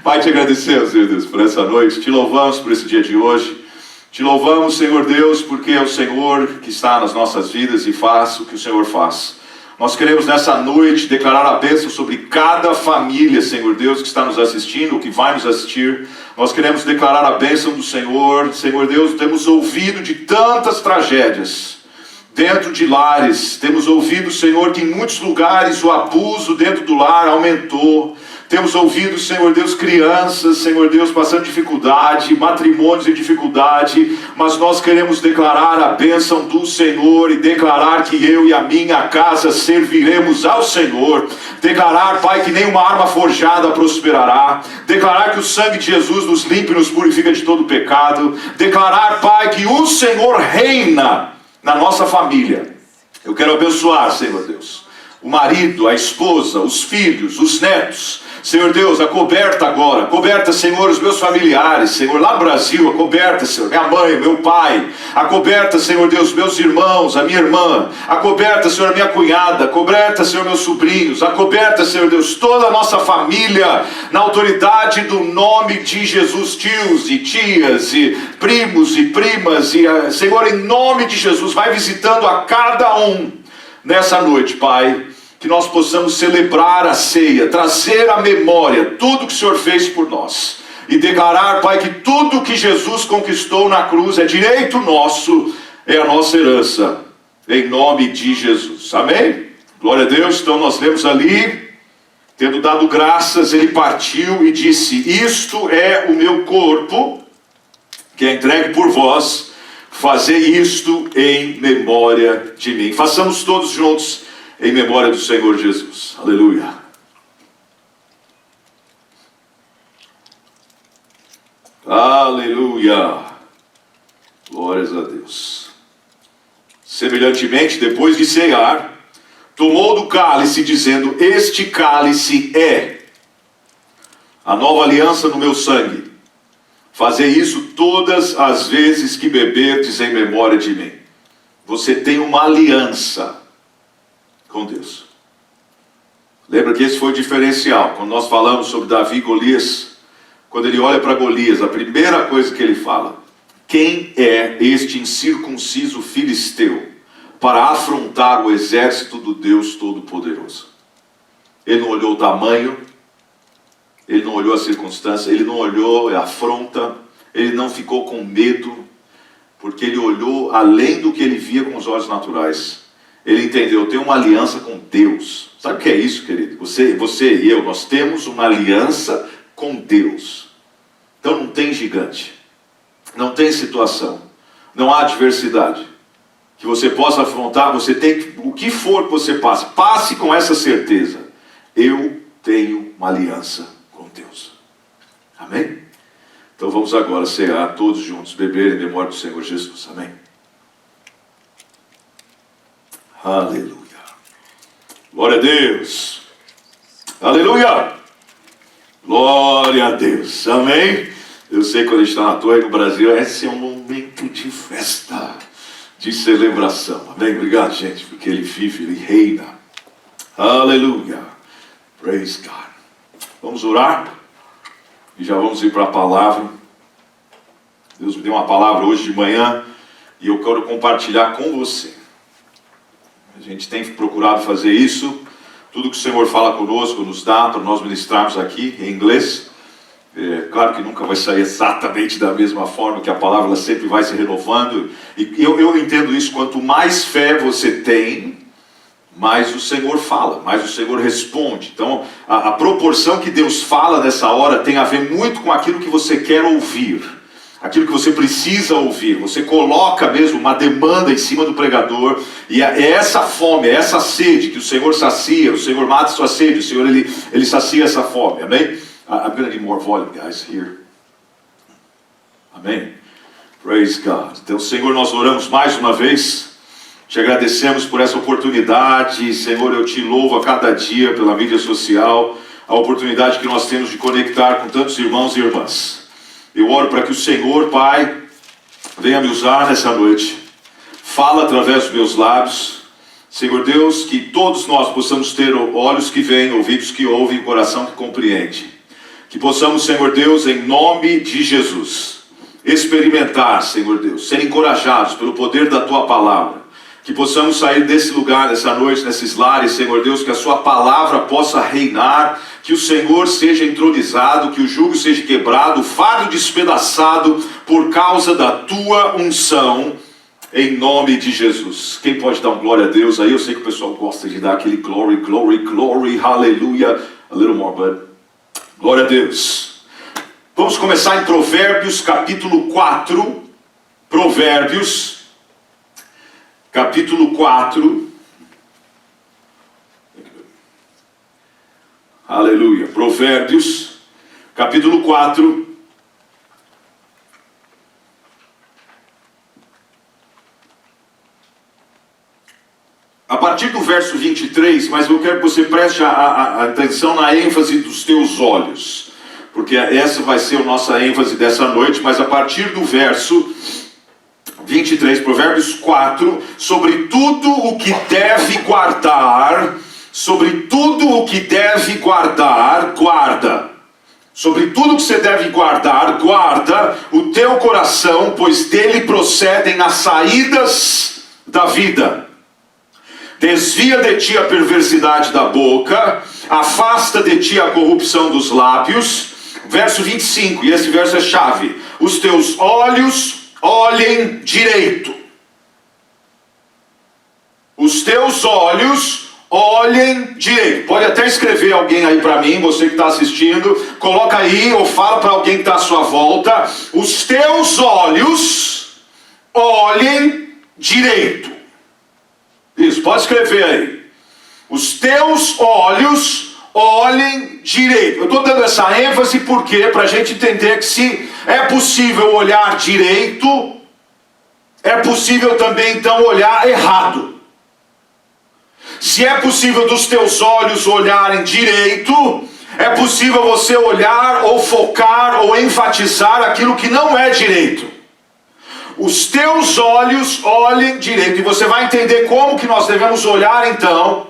Pai, te agradecemos, Senhor Deus, por essa noite. Te louvamos por esse dia de hoje. Te louvamos, Senhor Deus, porque é o Senhor que está nas nossas vidas e faz o que o Senhor faz. Nós queremos nessa noite declarar a bênção sobre cada família, Senhor Deus, que está nos assistindo, ou que vai nos assistir. Nós queremos declarar a bênção do Senhor. Senhor Deus, temos ouvido de tantas tragédias dentro de lares. Temos ouvido, Senhor, que em muitos lugares o abuso dentro do lar aumentou. Temos ouvido, Senhor Deus, crianças, Senhor Deus, passando dificuldade, matrimônios em dificuldade, mas nós queremos declarar a bênção do Senhor e declarar que eu e a minha casa serviremos ao Senhor. Declarar, Pai, que nenhuma arma forjada prosperará. Declarar que o sangue de Jesus nos limpa e nos purifica de todo pecado. Declarar, Pai, que o Senhor reina na nossa família. Eu quero abençoar, Senhor Deus, o marido, a esposa, os filhos, os netos. Senhor Deus, a coberta agora, coberta, Senhor, os meus familiares, Senhor, lá no Brasil, a coberta, Senhor, minha mãe, meu pai, a coberta, Senhor Deus, meus irmãos, a minha irmã, a coberta, Senhor, a minha cunhada, a coberta, Senhor, meus sobrinhos, a coberta, Senhor Deus, toda a nossa família, na autoridade do nome de Jesus, tios e tias, e primos e primas, e Senhor, em nome de Jesus, vai visitando a cada um nessa noite, Pai, que nós possamos celebrar a ceia, trazer à memória tudo que o Senhor fez por nós e declarar, Pai, que tudo que Jesus conquistou na cruz é direito nosso, é a nossa herança, em nome de Jesus, amém? Glória a Deus. Então nós lemos ali, tendo dado graças, ele partiu e disse: isto é o meu corpo, que é entregue por vós, fazei isto em memória de mim. Façamos todos juntos em memória do Senhor Jesus. Aleluia. Aleluia. Glórias a Deus. Semelhantemente, depois de cear, tomou do cálice, dizendo: este cálice é a nova aliança no meu sangue. Fazei isso todas as vezes que beberdes em memória de mim. Você tem uma aliança com Deus. Lembra que esse foi o diferencial. Quando nós falamos sobre Davi e Golias, quando ele olha para Golias, a primeira coisa que ele fala: quem é este incircunciso filisteu para afrontar o exército do Deus Todo-Poderoso? Ele não olhou o tamanho, ele não olhou a circunstância, ele não olhou a afronta, ele não ficou com medo, porque ele olhou além do que ele via com os olhos naturais. Ele entendeu: eu tenho uma aliança com Deus. Sabe o que é isso, querido? Você e eu, nós temos uma aliança com Deus. Então não tem gigante, não tem situação, não há adversidade que você possa afrontar. Você tem o que for que você passe com essa certeza: eu tenho uma aliança com Deus. Amém? Então vamos agora cear todos juntos, beber em memória do Senhor Jesus. Amém? Aleluia. Glória a Deus. Aleluia. Glória a Deus. Amém. Eu sei que quando a gente está na torre no Brasil, esse é um momento de festa, de celebração. Amém. Obrigado, gente, porque ele vive, ele reina. Aleluia. Praise God. Vamos orar e já vamos ir para a palavra. Deus me deu uma palavra hoje de manhã e eu quero compartilhar com você. A gente tem procurado fazer isso. Tudo que o Senhor fala conosco, nos dá para nós ministrarmos aqui em inglês. Claro que nunca vai sair exatamente da mesma forma, que a palavra ela sempre vai se renovando. E eu entendo isso: quanto mais fé você tem, mais o Senhor fala, mais o Senhor responde. Então a proporção que Deus fala nessa hora tem a ver muito com aquilo que você quer ouvir, aquilo que você precisa ouvir. Você coloca mesmo uma demanda em cima do pregador, e é essa fome, é essa sede que o Senhor sacia. O Senhor mata a sua sede, o Senhor ele sacia essa fome. Amém? I'm going to need more volume, guys, here. Amém? Praise God. Então, Senhor, nós oramos mais uma vez, te agradecemos por essa oportunidade. Senhor, eu te louvo a cada dia pela mídia social, a oportunidade que nós temos de conectar com tantos irmãos e irmãs. Eu oro para que o Senhor, Pai, venha me usar nessa noite. Fala através dos meus lábios. Senhor Deus, que todos nós possamos ter olhos que veem, ouvidos que ouvem, coração que compreende. Que possamos, Senhor Deus, em nome de Jesus, experimentar, Senhor Deus, ser encorajados pelo poder da Tua palavra. Que possamos sair desse lugar, nessa noite, nesses lares, Senhor Deus, que a Sua palavra possa reinar, que o Senhor seja entronizado, que o jugo seja quebrado, o fardo despedaçado por causa da Tua unção, em nome de Jesus. Quem pode dar um glória a Deus aí? Eu sei que o pessoal gosta de dar aquele glory, glory, glory, hallelujah, a little more, but glória a Deus. Vamos começar em Provérbios, capítulo 4, Provérbios, capítulo 4, aleluia, Provérbios, capítulo 4, a partir do verso 23, mas eu quero que você preste a atenção na ênfase dos teus olhos, porque essa vai ser a nossa ênfase dessa noite, mas a partir do verso 23, Provérbios 4, sobre tudo o que deve guardar, sobre tudo o que deve guardar, guarda. Sobre tudo que você deve guardar, guarda o teu coração, pois dele procedem as saídas da vida. Desvia de ti a perversidade da boca, afasta de ti a corrupção dos lábios. Verso 25, e esse verso é chave. Os teus olhos olhem direito. Os teus olhos olhem direito. Pode até escrever alguém aí para mim, você que está assistindo. Coloca aí ou fala para alguém que está à sua volta. Os teus olhos olhem direito. Isso, pode escrever aí. Os teus olhos olhem direito. Eu estou dando essa ênfase porque para a gente entender que se é possível olhar direito, é possível também então olhar errado. Se é possível dos teus olhos olharem direito, é possível você olhar ou focar ou enfatizar aquilo que não é direito. Os teus olhos olhem direito. E você vai entender como que nós devemos olhar então.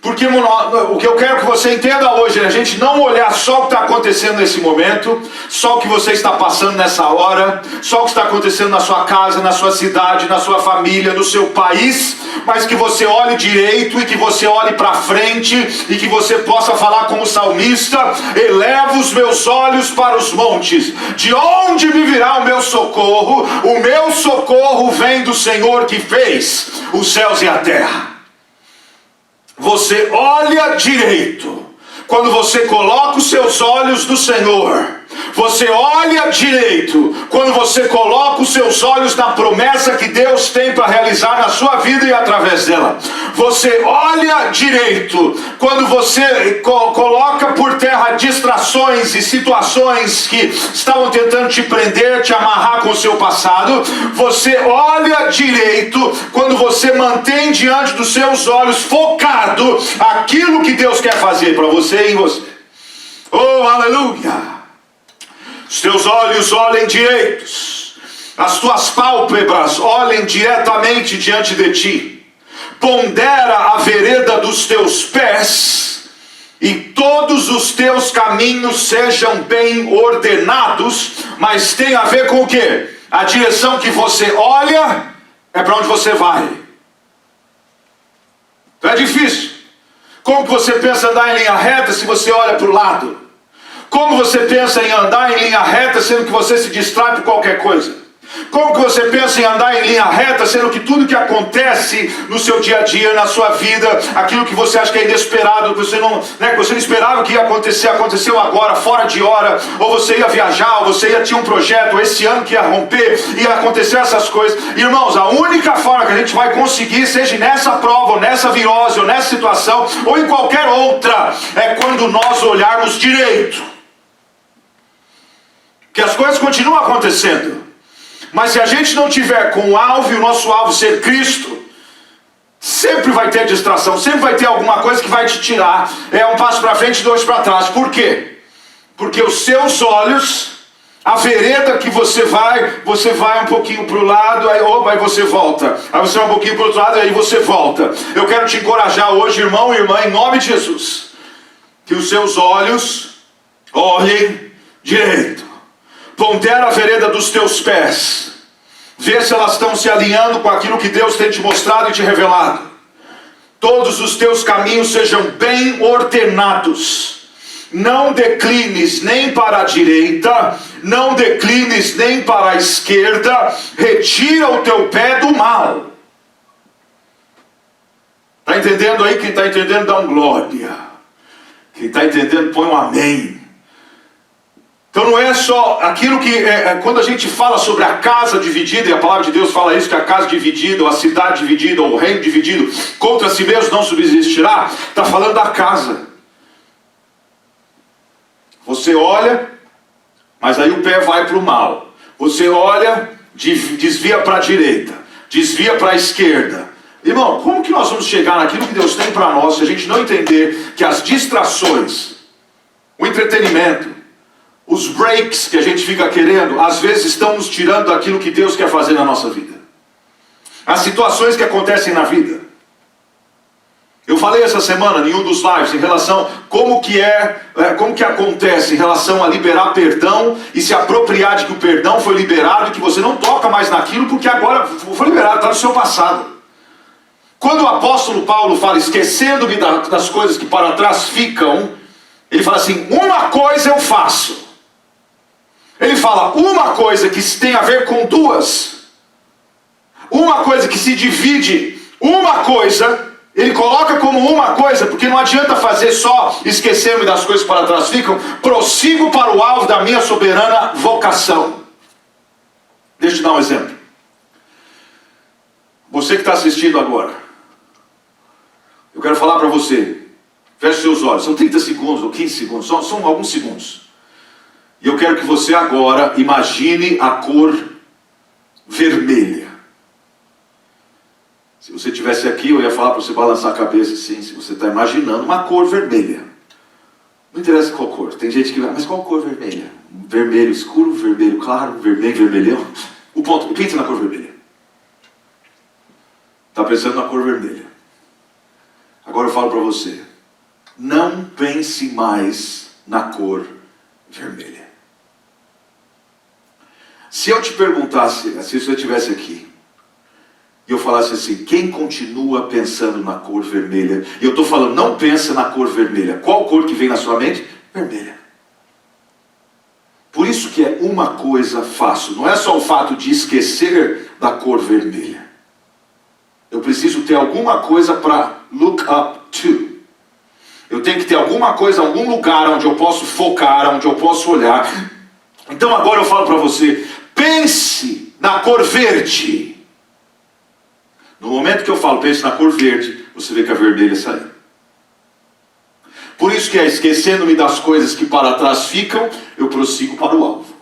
Porque o que eu quero que você entenda hoje é a gente não olhar só o que está acontecendo nesse momento, só o que você está passando nessa hora, só o que está acontecendo na sua casa, na sua cidade, na sua família, no seu país, mas que você olhe direito e que você olhe para frente e que você possa falar como salmista: eleva os meus olhos para os montes, de onde me virá o meu socorro? O meu socorro vem do Senhor que fez os céus e a terra. Você olha direito quando você coloca os seus olhos no Senhor. Você olha direito quando você coloca os seus olhos na promessa que Deus tem para realizar na sua vida e através dela. Você olha direito quando você coloca por terra distrações e situações que estavam tentando te prender, te amarrar com o seu passado. Você olha direito quando você mantém diante dos seus olhos focado aquilo que Deus quer fazer para você e em você. Oh, aleluia! Os teus olhos olhem direitos, as tuas pálpebras olhem diretamente diante de ti. Pondera a vereda dos teus pés, e todos os teus caminhos sejam bem ordenados. Mas tem a ver com o quê? A direção que você olha é para onde você vai. Então é difícil. Como que você pensa andar em linha reta se você olha para o lado? Como você pensa em andar em linha reta sendo que você se distrai por qualquer coisa? Como que você pensa em andar em linha reta sendo que tudo que acontece no seu dia a dia, na sua vida, aquilo que você acha que é inesperado, que você não esperava que ia acontecer, aconteceu agora, fora de hora, ou você ia viajar, ou você tinha um projeto, ou esse ano que ia romper, ia acontecer essas coisas. Irmãos, a única forma que a gente vai conseguir, seja nessa prova, ou nessa virose, ou nessa situação, ou em qualquer outra, é quando nós olharmos direito. Que as coisas continuam acontecendo, mas se a gente não tiver com o alvo e o nosso alvo ser Cristo, sempre vai ter distração, sempre vai ter alguma coisa que vai te tirar. É um passo para frente e dois para trás. Por quê? Porque os seus olhos, a vereda que você vai um pouquinho para o lado, aí você volta. Aí você vai um pouquinho para o outro lado, aí você volta. Eu quero te encorajar hoje, irmão e irmã, em nome de Jesus, que os seus olhos Olhe direito, pondera a vereda dos teus pés, vê se elas estão se alinhando com aquilo que Deus tem te mostrado e te revelado. Todos os teus caminhos sejam bem ordenados, não declines nem para a direita, não declines nem para a esquerda, retira o teu pé do mal. Está entendendo aí? Quem está entendendo dá um glória, quem está entendendo põe um amém. Então não é só aquilo que, quando a gente fala sobre a casa dividida, e a palavra de Deus fala isso, que a casa dividida, ou a cidade dividida, ou o reino dividido, contra si mesmo não subsistirá, está falando da casa. Você olha, mas aí o pé vai para o mal. Você olha, desvia para a direita, desvia para a esquerda. Irmão, como que nós vamos chegar naquilo que Deus tem para nós, se a gente não entender que as distrações, o entretenimento, os breaks que a gente fica querendo, às vezes estão nos tirando daquilo que Deus quer fazer na nossa vida. As situações que acontecem na vida. Eu falei essa semana em um dos lives em relação como que acontece em relação a liberar perdão e se apropriar de que o perdão foi liberado e que você não toca mais naquilo porque agora foi liberado, está no seu passado. Quando o apóstolo Paulo fala esquecendo-me das coisas que para trás ficam, ele fala assim, uma coisa eu faço. Ele fala uma coisa que tem a ver com duas. Uma coisa que se divide. Uma coisa, ele coloca como uma coisa, porque não adianta fazer só esquecer-me das coisas que para trás ficam. Prossigo para o alvo da minha soberana vocação. Deixa eu te dar um exemplo. Você que está assistindo agora. Eu quero falar para você. Feche seus olhos. São 30 segundos ou 15 segundos. São alguns segundos. E eu quero que você agora imagine a cor vermelha. Se você estivesse aqui, eu ia falar para você balançar a cabeça assim, se você está imaginando uma cor vermelha. Não interessa qual cor. Tem gente que vai, mas qual cor vermelha? Vermelho escuro, vermelho claro, vermelho, vermelhão. Pense na cor vermelha. Está pensando na cor vermelha. Agora eu falo para você. Não pense mais na cor vermelha. Se eu te perguntasse, se você estivesse aqui, e eu falasse assim, quem continua pensando na cor vermelha? E eu estou falando, não pensa na cor vermelha. Qual cor que vem na sua mente? Vermelha. Por isso que é uma coisa fácil. Não é só o fato de esquecer da cor vermelha. Eu preciso ter alguma coisa para look up to. Eu tenho que ter alguma coisa, algum lugar onde eu posso focar, onde eu posso olhar. Então agora eu falo para você, pense na cor verde. No momento que eu falo, pense na cor verde, você vê que a vermelha saiu. Por isso que esquecendo-me das coisas que para trás ficam, eu prossigo para o alvo.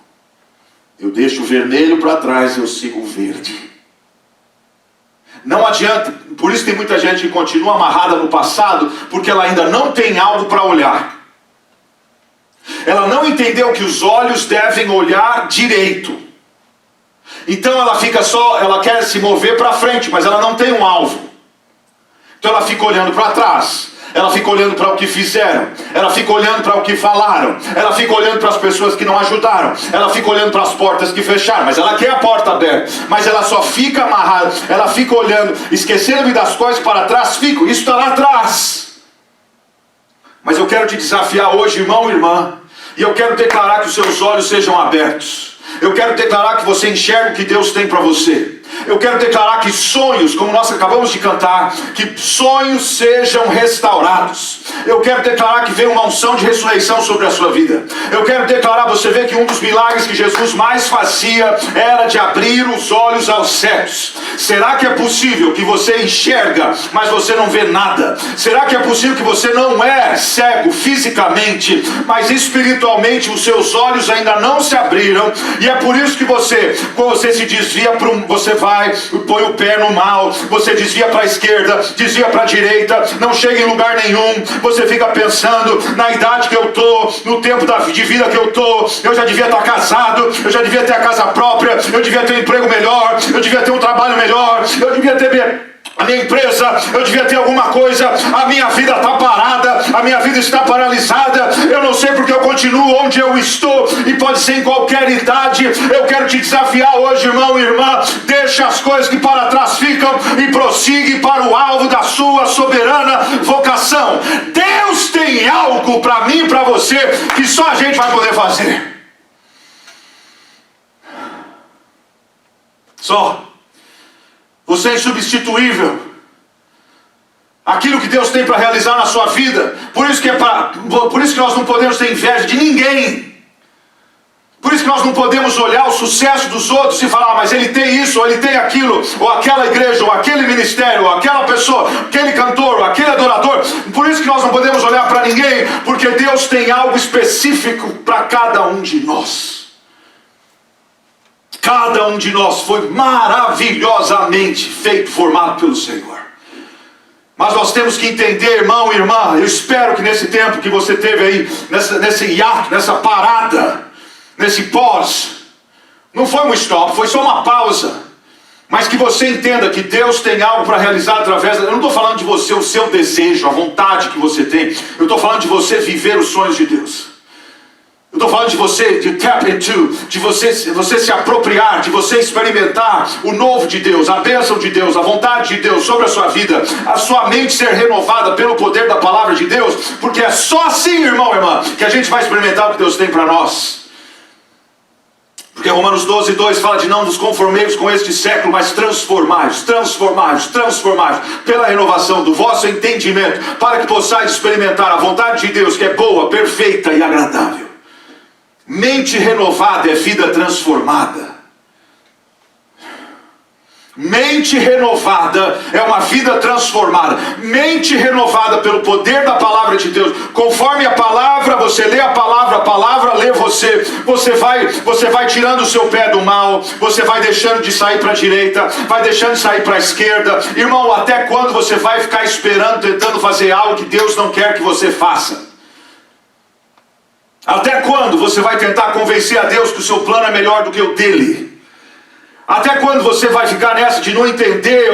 Eu deixo o vermelho para trás, eu sigo o verde. Não adianta, por isso tem muita gente que continua amarrada no passado, porque ela ainda não tem algo para olhar. Ela não entendeu que os olhos devem olhar direito. Então ela quer se mover para frente, mas ela não tem um alvo. Então ela fica olhando para trás. Ela fica olhando para o que fizeram. Ela fica olhando para o que falaram. Ela fica olhando para as pessoas que não ajudaram. Ela fica olhando para as portas que fecharam. Mas ela quer a porta aberta. Mas ela só fica amarrada. Ela fica olhando, esquecendo-me das coisas para trás. Isso está lá atrás. Mas eu quero te desafiar hoje, irmão e irmã. E eu quero declarar que os seus olhos sejam abertos. Eu quero declarar que você enxerga o que Deus tem para você. Eu quero declarar que sonhos, como nós acabamos de cantar, que sonhos sejam restaurados. Eu quero declarar que venha uma unção de ressurreição sobre a sua vida. Eu quero declarar, você vê que um dos milagres que Jesus mais fazia era de abrir os olhos aos cegos. Será que é possível que você enxerga, mas você não vê nada? Será que é possível que você não é cego fisicamente, mas espiritualmente os seus olhos ainda não se abriram? E é por isso que quando você se desvia para você vai, põe o pé no mal, você desvia para a esquerda, desvia para a direita, não chega em lugar nenhum, você fica pensando na idade que eu estou, no tempo de vida que eu estou, eu já devia estar casado, eu já devia ter a casa própria, eu devia ter um emprego melhor, eu devia ter um trabalho melhor, eu devia ter a minha empresa, eu devia ter alguma coisa, a minha vida está parada, a minha vida está paralisada, eu não sei porque eu continuo onde eu estou, e pode ser em qualquer idade. Eu quero te desafiar hoje, irmão e irmã, deixa as coisas que para trás ficam e prossiga para o alvo da sua soberana vocação. Deus tem algo para mim e para você que só a gente vai poder fazer. Só. Você é insubstituível. Aquilo que Deus tem para realizar na sua vida. Por isso que nós não podemos ter inveja de ninguém. Por isso que nós não podemos olhar o sucesso dos outros e falar, mas ele tem isso, ou ele tem aquilo, ou aquela igreja, ou aquele ministério, ou aquela pessoa, aquele cantor, ou aquele adorador. Por isso que nós não podemos olhar para ninguém, porque Deus tem algo específico para cada um de nós. Cada um de nós foi maravilhosamente feito, formado pelo Senhor. Mas nós temos que entender, irmão e irmã, eu espero que nesse tempo que você teve aí, nesse hiato, nessa parada, nesse pós, não foi um stop, foi só uma pausa. Mas que você entenda que Deus tem algo para realizar através... Eu não estou falando de você, o seu desejo, a vontade que você tem. Eu estou falando de você viver os sonhos de Deus. Eu estou falando de você, de tap into, de você se apropriar, de você experimentar o novo de Deus, a bênção de Deus, a vontade de Deus sobre a sua vida, a sua mente ser renovada pelo poder da palavra de Deus, porque é só assim, irmão e irmã, que a gente vai experimentar o que Deus tem para nós. Porque Romanos 12:2 fala de não vos conformeis com este século, mas transformai-vos pela renovação do vosso entendimento, para que possais experimentar a vontade de Deus, que é boa, perfeita e agradável. Mente renovada é vida transformada. Mente renovada é uma vida transformada. Mente renovada pelo poder da palavra de Deus. Conforme a palavra, você lê a palavra lê você. Você vai tirando o seu pé do mal. Você vai deixando de sair para a direita, vai deixando de sair para a esquerda. Irmão, até quando você vai ficar esperando, tentando fazer algo que Deus não quer que você faça? Até quando você vai tentar convencer a Deus que o seu plano é melhor do que o dele? Até quando você vai ficar nessa de não entender?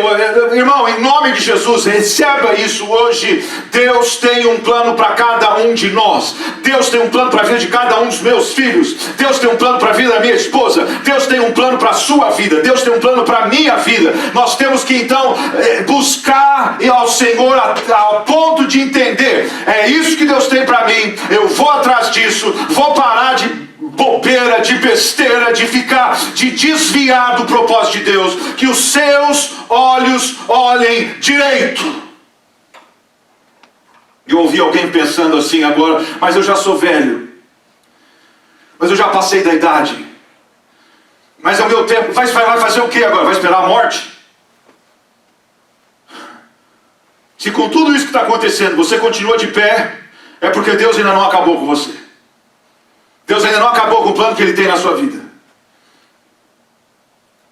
Irmão, em nome de Jesus, receba isso hoje. Deus tem um plano para cada um de nós. Deus tem um plano para a vida de cada um dos meus filhos. Deus tem um plano para a vida da minha esposa. Deus tem um plano para a sua vida. Deus tem um plano para a minha vida. Nós temos que então buscar ao Senhor ao ponto de entender. É isso que Deus tem para mim. Eu vou atrás disso. Vou parar de bobeira, de besteira, de desviar do propósito de Deus. Que os seus olhos olhem direito. Eu ouvi alguém pensando assim agora, mas eu já sou velho, mas eu já passei da idade, mas é o meu tempo. Vai fazer o que agora? Vai esperar a morte? Se com tudo isso que está acontecendo você continua de pé, é porque Deus ainda não acabou com você. Deus ainda não acabou com o plano que Ele tem na sua vida.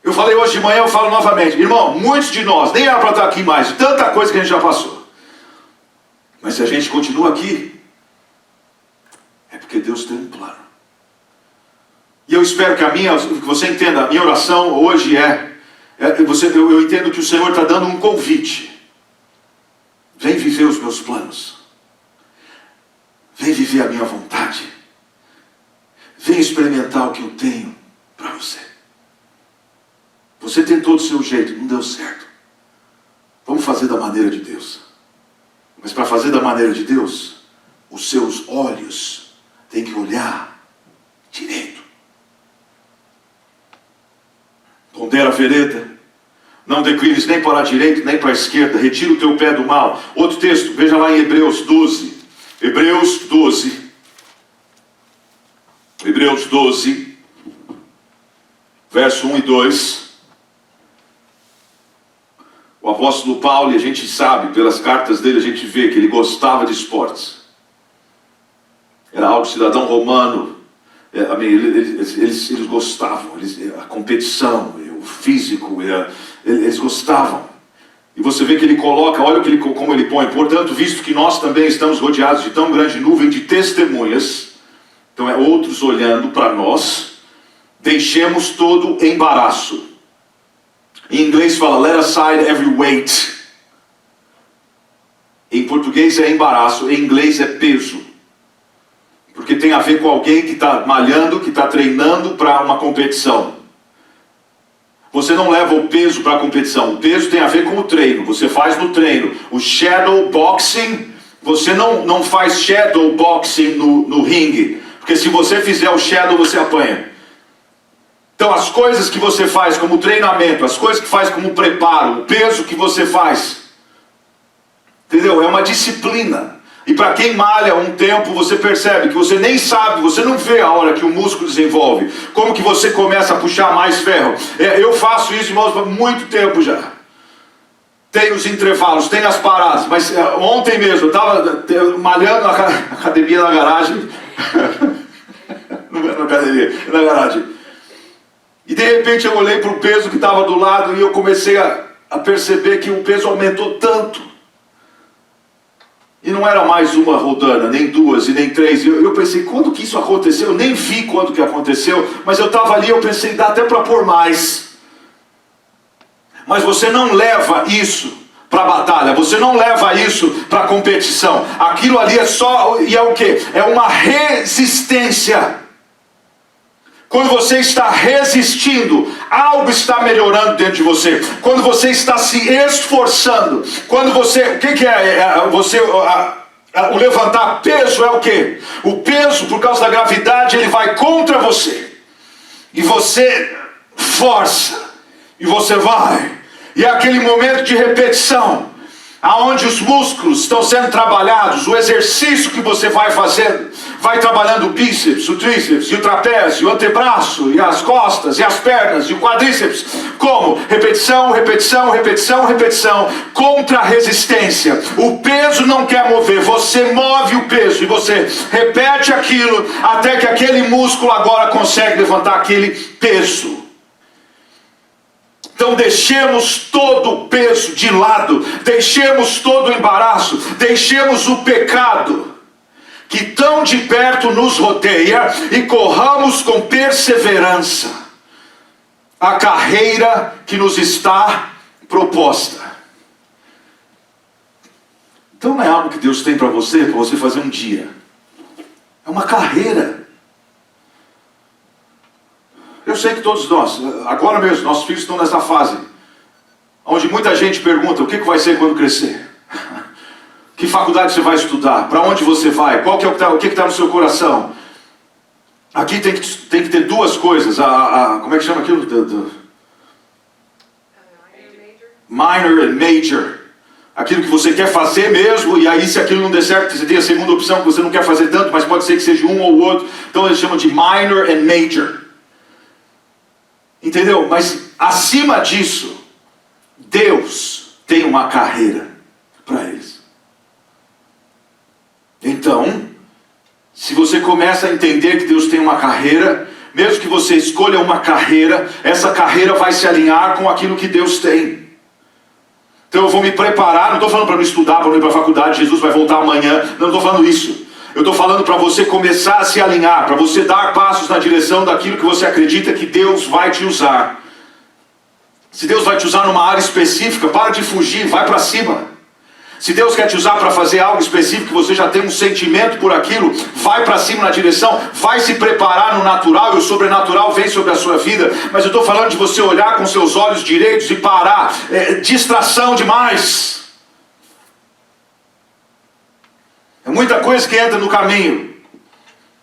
Eu falei hoje de manhã, eu falo novamente. Irmão, muitos de nós nem era para estar aqui mais, tanta coisa que a gente já passou. Mas se a gente continua aqui, é porque Deus tem um plano. E eu espero que você entenda, a minha oração hoje eu entendo que o Senhor está dando um convite. Vem viver os meus planos. Vem viver a minha vontade. Vem experimentar o que eu tenho para você. Você tentou do seu jeito, não deu certo. Vamos fazer da maneira de Deus. Mas para fazer da maneira de Deus, os seus olhos têm que olhar direito. Pondera a vereda. Não declines nem para a direita, nem para a esquerda. Retira o teu pé do mal. Outro texto, veja lá em Hebreus 12. Hebreus 12. Hebreus 12, verso 1 e 2. O apóstolo Paulo, e a gente sabe, pelas cartas dele, a gente vê que ele gostava de esportes. Era algo cidadão romano. Eles gostavam, a competição, o físico, eles gostavam. E você vê que ele coloca, olha como ele põe. Portanto, visto que nós também estamos rodeados de tão grande nuvem de testemunhas, então é outros olhando para nós, deixemos todo embaraço. Em inglês fala, let aside every weight. Em português é embaraço, em inglês é peso. Porque tem a ver com alguém que está malhando, que está treinando para uma competição. Você não leva o peso para a competição. O peso tem a ver com o treino. Você faz no treino. O shadow boxing, você não faz shadow boxing no ringue. Porque se você fizer o shadow, você apanha. Então as coisas que você faz como treinamento, as coisas que faz como preparo, o peso que você faz, entendeu? É uma disciplina. E para quem malha um tempo, você percebe que você nem sabe, você não vê a hora que o músculo desenvolve. Como que você começa a puxar mais ferro. Eu faço isso, irmãos, há muito tempo já. Tem os intervalos, tem as paradas. Mas ontem mesmo, eu estava malhando na academia na garagem. Não é na academia, é na garagem. E de repente eu olhei para o peso que estava do lado e eu comecei a perceber que o peso aumentou tanto. E não era mais uma rodana, nem duas e nem três. Eu pensei, quando que isso aconteceu? Eu nem vi quando que aconteceu, mas eu estava ali, eu pensei, dá até para pôr mais. Mas você não leva isso para a batalha, você não leva isso para a competição. Aquilo ali é só, e é o quê? É uma resistência. Quando você está resistindo, algo está melhorando dentro de você. Quando você está se esforçando, quando você, o que é o levantar peso é o quê? O peso, por causa da gravidade, ele vai contra você. E você força, e você vai. E é aquele momento de repetição, aonde os músculos estão sendo trabalhados, o exercício que você vai fazendo, vai trabalhando o bíceps, o tríceps, e o trapézio, o antebraço, e as costas, e as pernas, e o quadríceps. Como? Repetição, repetição, repetição, repetição, contra a resistência. O peso não quer mover, você move o peso, e você repete aquilo, até que aquele músculo agora consegue levantar aquele peso. Então deixemos todo o peso de lado, deixemos todo o embaraço, deixemos o pecado que tão de perto nos rodeia e corramos com perseverança a carreira que nos está proposta. Então não é algo que Deus tem para você fazer um dia. É uma carreira. Eu sei que todos nós, agora mesmo, nossos filhos estão nessa fase, onde muita gente pergunta, o que vai ser quando crescer? Que faculdade você vai estudar? Para onde você vai? O que está no seu coração? Aqui tem que ter duas coisas, como é que chama aquilo? Minor and major. Aquilo que você quer fazer mesmo, e aí se aquilo não der certo, você tem a segunda opção que você não quer fazer tanto, mas pode ser que seja um ou outro. Então eles chamam de minor and major. Entendeu? Mas acima disso, Deus tem uma carreira para eles. Então, se você começa a entender que Deus tem uma carreira, mesmo que você escolha uma carreira, essa carreira vai se alinhar com aquilo que Deus tem. Então eu vou me preparar, não estou falando para me estudar, para não ir para a faculdade, Jesus vai voltar amanhã, não estou falando isso. Eu estou falando para você começar a se alinhar, para você dar passos na direção daquilo que você acredita que Deus vai te usar. Se Deus vai te usar numa área específica, para de fugir, vai para cima. Se Deus quer te usar para fazer algo específico, que você já tem um sentimento por aquilo, vai para cima na direção, vai se preparar no natural, e o sobrenatural vem sobre a sua vida. Mas eu estou falando de você olhar com seus olhos direitos e parar. Distração demais. É muita coisa que entra no caminho.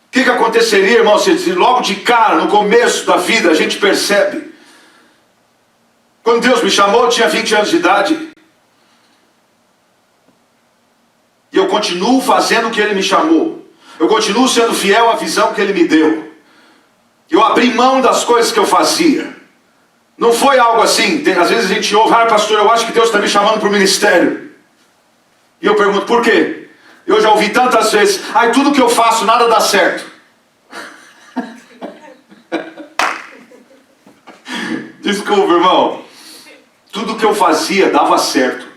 O que aconteceria, irmão, se logo de cara, no começo da vida, a gente percebe? Quando Deus me chamou, eu tinha 20 anos de idade. E eu continuo fazendo o que Ele me chamou. Eu continuo sendo fiel à visão que Ele me deu. Eu abri mão das coisas que eu fazia. Não foi algo assim. Às vezes a gente ouve, pastor, eu acho que Deus está me chamando para o ministério. E eu pergunto, por quê? Eu já ouvi tantas vezes, tudo que eu faço, nada dá certo. Desculpa, irmão. Tudo que eu fazia dava certo.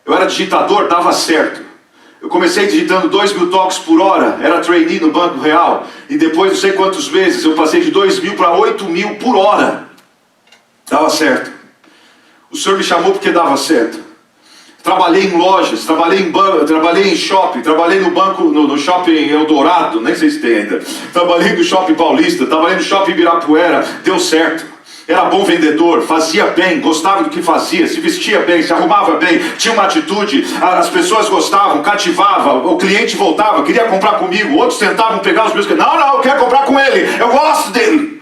Eu era digitador, dava certo. Eu comecei digitando 2.000 toques por hora, era trainee no Banco Real. E depois, não sei quantos meses, eu passei de 2.000 para 8.000 por hora. Dava certo. O Senhor me chamou porque dava certo. Trabalhei em lojas, trabalhei em banco, trabalhei em shopping, trabalhei no banco, no shopping Eldorado, nem sei se tem ainda. Trabalhei no shopping Paulista, trabalhei no shopping Ibirapuera, deu certo. Era bom vendedor, fazia bem, gostava do que fazia, se vestia bem, se arrumava bem, tinha uma atitude, as pessoas gostavam, cativava, o cliente voltava, queria comprar comigo, outros tentavam pegar os meus clientes. Não, eu quero comprar com ele, eu gosto dele.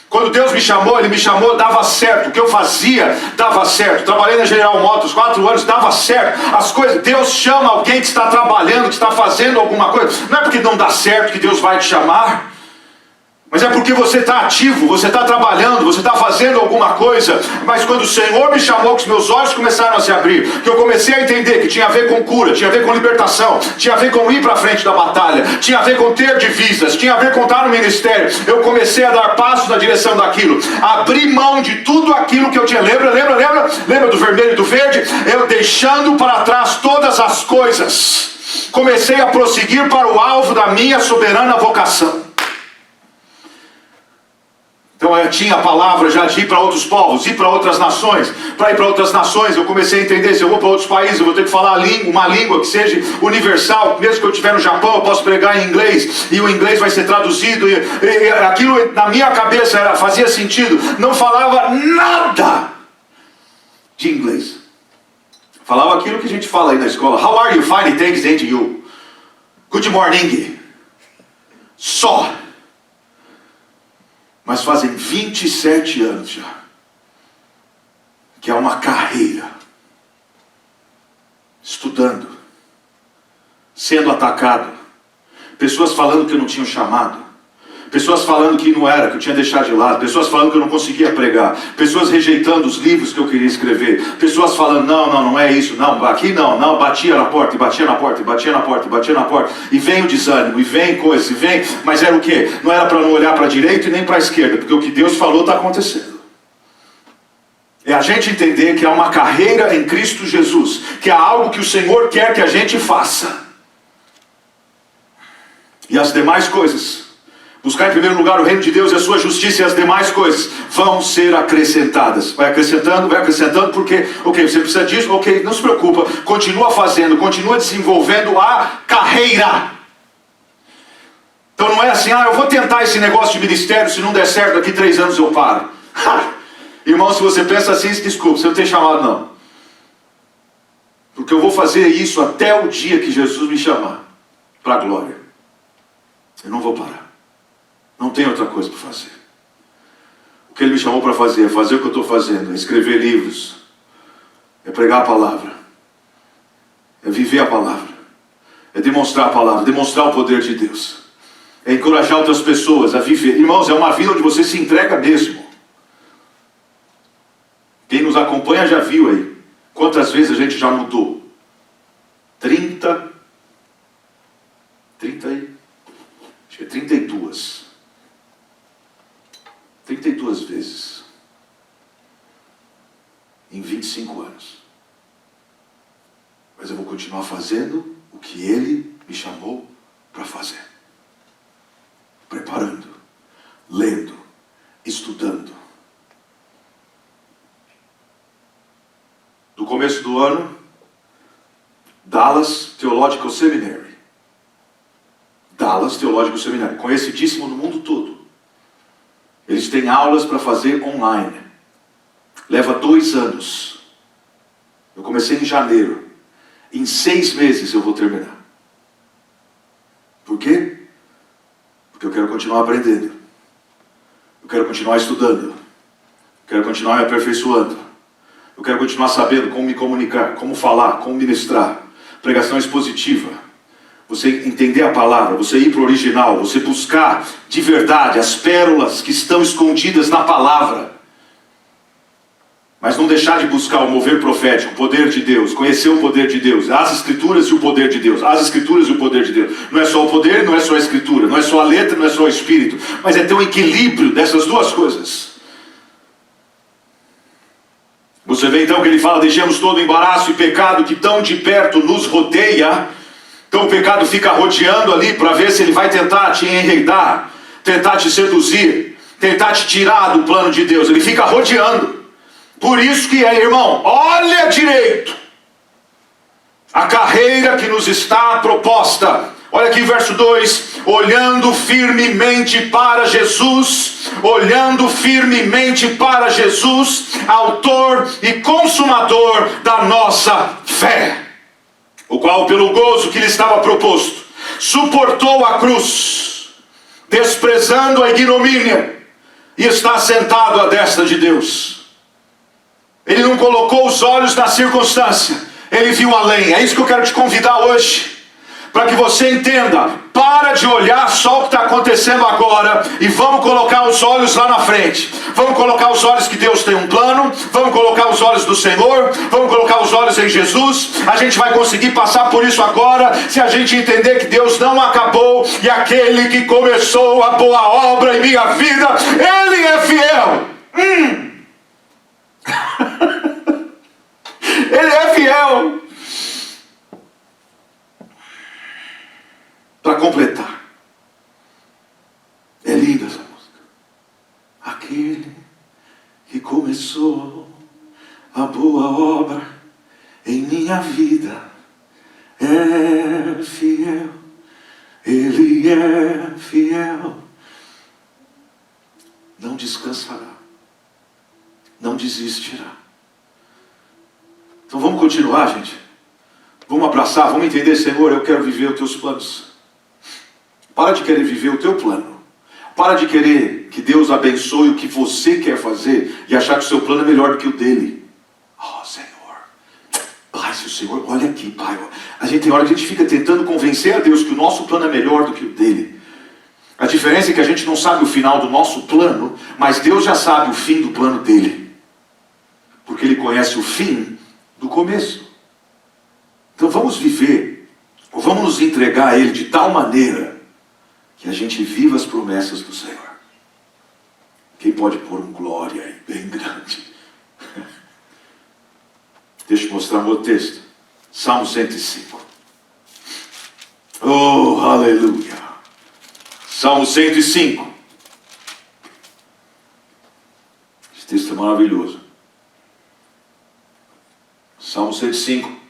Quando Deus me chamou, Ele me chamou, dava certo. O que eu fazia, dava certo. Trabalhei na General Motors 4 anos, dava certo. As coisas, Deus chama alguém que está trabalhando, que está fazendo alguma coisa. Não é porque não dá certo que Deus vai te chamar. Mas é porque você está ativo, você está trabalhando, você está fazendo alguma coisa. Mas quando o Senhor me chamou, que os meus olhos começaram a se abrir, que eu comecei a entender que tinha a ver com cura, tinha a ver com libertação, tinha a ver com ir para frente da batalha, tinha a ver com ter divisas, tinha a ver com estar no ministério, eu comecei a dar passos na direção daquilo, abri mão de tudo aquilo que eu tinha. Lembra do vermelho e do verde? Eu deixando para trás todas as coisas, comecei a prosseguir para o alvo da minha soberana vocação. Então eu tinha a palavra já de ir para outros povos, ir para outras nações. Para ir para outras nações eu comecei a entender, se eu vou para outros países eu vou ter que falar uma língua que seja universal. Mesmo que eu estiver no Japão eu posso pregar em inglês, e o inglês vai ser traduzido, e aquilo na minha cabeça fazia sentido. Não falava nada de inglês. Falava aquilo que a gente fala aí na escola. How are you? Fine, thanks, and you. Good morning. Só. Mas fazem 27 anos já, que é uma carreira, estudando, sendo atacado, pessoas falando que eu não tinha chamado, pessoas falando que não era, que eu tinha deixado de lado, pessoas falando que eu não conseguia pregar, pessoas rejeitando os livros que eu queria escrever, pessoas falando, não é isso, não, aqui não, batia na porta, e batia na porta, e batia na porta, e batia na porta, e vem o desânimo, e vem coisa, e vem, mas era o quê? Não era para não olhar para a direita e nem para a esquerda, porque o que Deus falou está acontecendo. É a gente entender que há uma carreira em Cristo Jesus, que há algo que o Senhor quer que a gente faça. E as demais coisas, buscar em primeiro lugar o reino de Deus e a sua justiça, e as demais coisas vão ser acrescentadas. Vai acrescentando, porque, ok, você precisa disso, ok, não se preocupa, continua fazendo, continua desenvolvendo a carreira. Então não é assim, eu vou tentar esse negócio de ministério, se não der certo, daqui 3 anos eu paro. Irmão, se você pensa assim, se desculpa, você não tem chamado não. Porque eu vou fazer isso até o dia que Jesus me chamar para a glória. Eu não vou parar. Não tem outra coisa para fazer. O que Ele me chamou para fazer é fazer o que eu estou fazendo, é escrever livros, é pregar a palavra, é viver a palavra, é demonstrar a palavra, demonstrar o poder de Deus, é encorajar outras pessoas a viver. Irmãos, é uma vida onde você se entrega mesmo. Quem nos acompanha já viu aí quantas vezes a gente já mudou. 32 vezes em 25 anos. Mas eu vou continuar fazendo o que Ele me chamou para fazer. Preparando, lendo, estudando. No começo do ano, Dallas Theological Seminary. Dallas Theological Seminary, conhecidíssimo no mundo todo. Eles têm aulas para fazer online. Leva 2 anos. Eu comecei em janeiro. Em 6 meses eu vou terminar. Por quê? Porque eu quero continuar aprendendo. Eu quero continuar estudando. Eu quero continuar me aperfeiçoando. Eu quero continuar sabendo como me comunicar, como falar, como ministrar. Pregação expositiva. Você entender a palavra, você ir para o original, você buscar de verdade as pérolas que estão escondidas na palavra. Mas não deixar de buscar o mover profético, o poder de Deus, conhecer o poder de Deus, as escrituras e o poder de Deus, as escrituras e o poder de Deus. Não é só o poder, não é só a escritura, não é só a letra, não é só o espírito, mas é ter um equilíbrio dessas duas coisas. Você vê então que ele fala, deixemos todo o embaraço e pecado que tão de perto nos rodeia. Então o pecado fica rodeando ali para ver se ele vai tentar te enredar, tentar te seduzir, tentar te tirar do plano de Deus. Ele fica rodeando. Por isso que irmão, olha direito. a carreira que nos está proposta. Olha aqui verso 2, olhando firmemente para Jesus, olhando firmemente para Jesus, autor e consumador da nossa fé, o qual pelo gozo que lhe estava proposto, suportou a cruz, desprezando a ignomínia, e está sentado à destra de Deus. Ele não colocou os olhos na circunstância, ele viu além. É isso que eu quero te convidar hoje, para que você entenda. Para de olhar só o que está acontecendo agora e vamos colocar os olhos lá na frente. Vamos colocar os olhos que Deus tem um plano, vamos colocar os olhos do Senhor, vamos colocar os olhos em Jesus. A gente vai conseguir passar por isso agora, se a gente entender que Deus não acabou, e aquele que começou a boa obra em minha vida, Ele é fiel. Ele é fiel para completar. É linda essa música. Aquele que começou a boa obra em minha vida é fiel. Ele é fiel. Não descansará, não desistirá. Então vamos continuar, gente. Vamos abraçar, vamos entender. Senhor, eu quero viver os teus planos. Para de querer viver o teu plano. Para de querer que Deus abençoe o que você quer fazer e achar que o seu plano é melhor do que o dele. Oh, Senhor. Pai, se o Senhor, olha aqui, Pai. A gente tem hora que a gente fica tentando convencer a Deus que o nosso plano é melhor do que o dele. A diferença é que a gente não sabe o final do nosso plano, mas Deus já sabe o fim do plano dele. Porque Ele conhece o fim do começo. Então vamos viver, ou vamos nos entregar a Ele de tal maneira que a gente viva as promessas do Senhor. Quem pode pôr um glória aí bem grande? Deixa eu mostrar o meu texto. Salmo 105. Oh, aleluia. Salmo 105. Esse texto é maravilhoso. Salmo 105.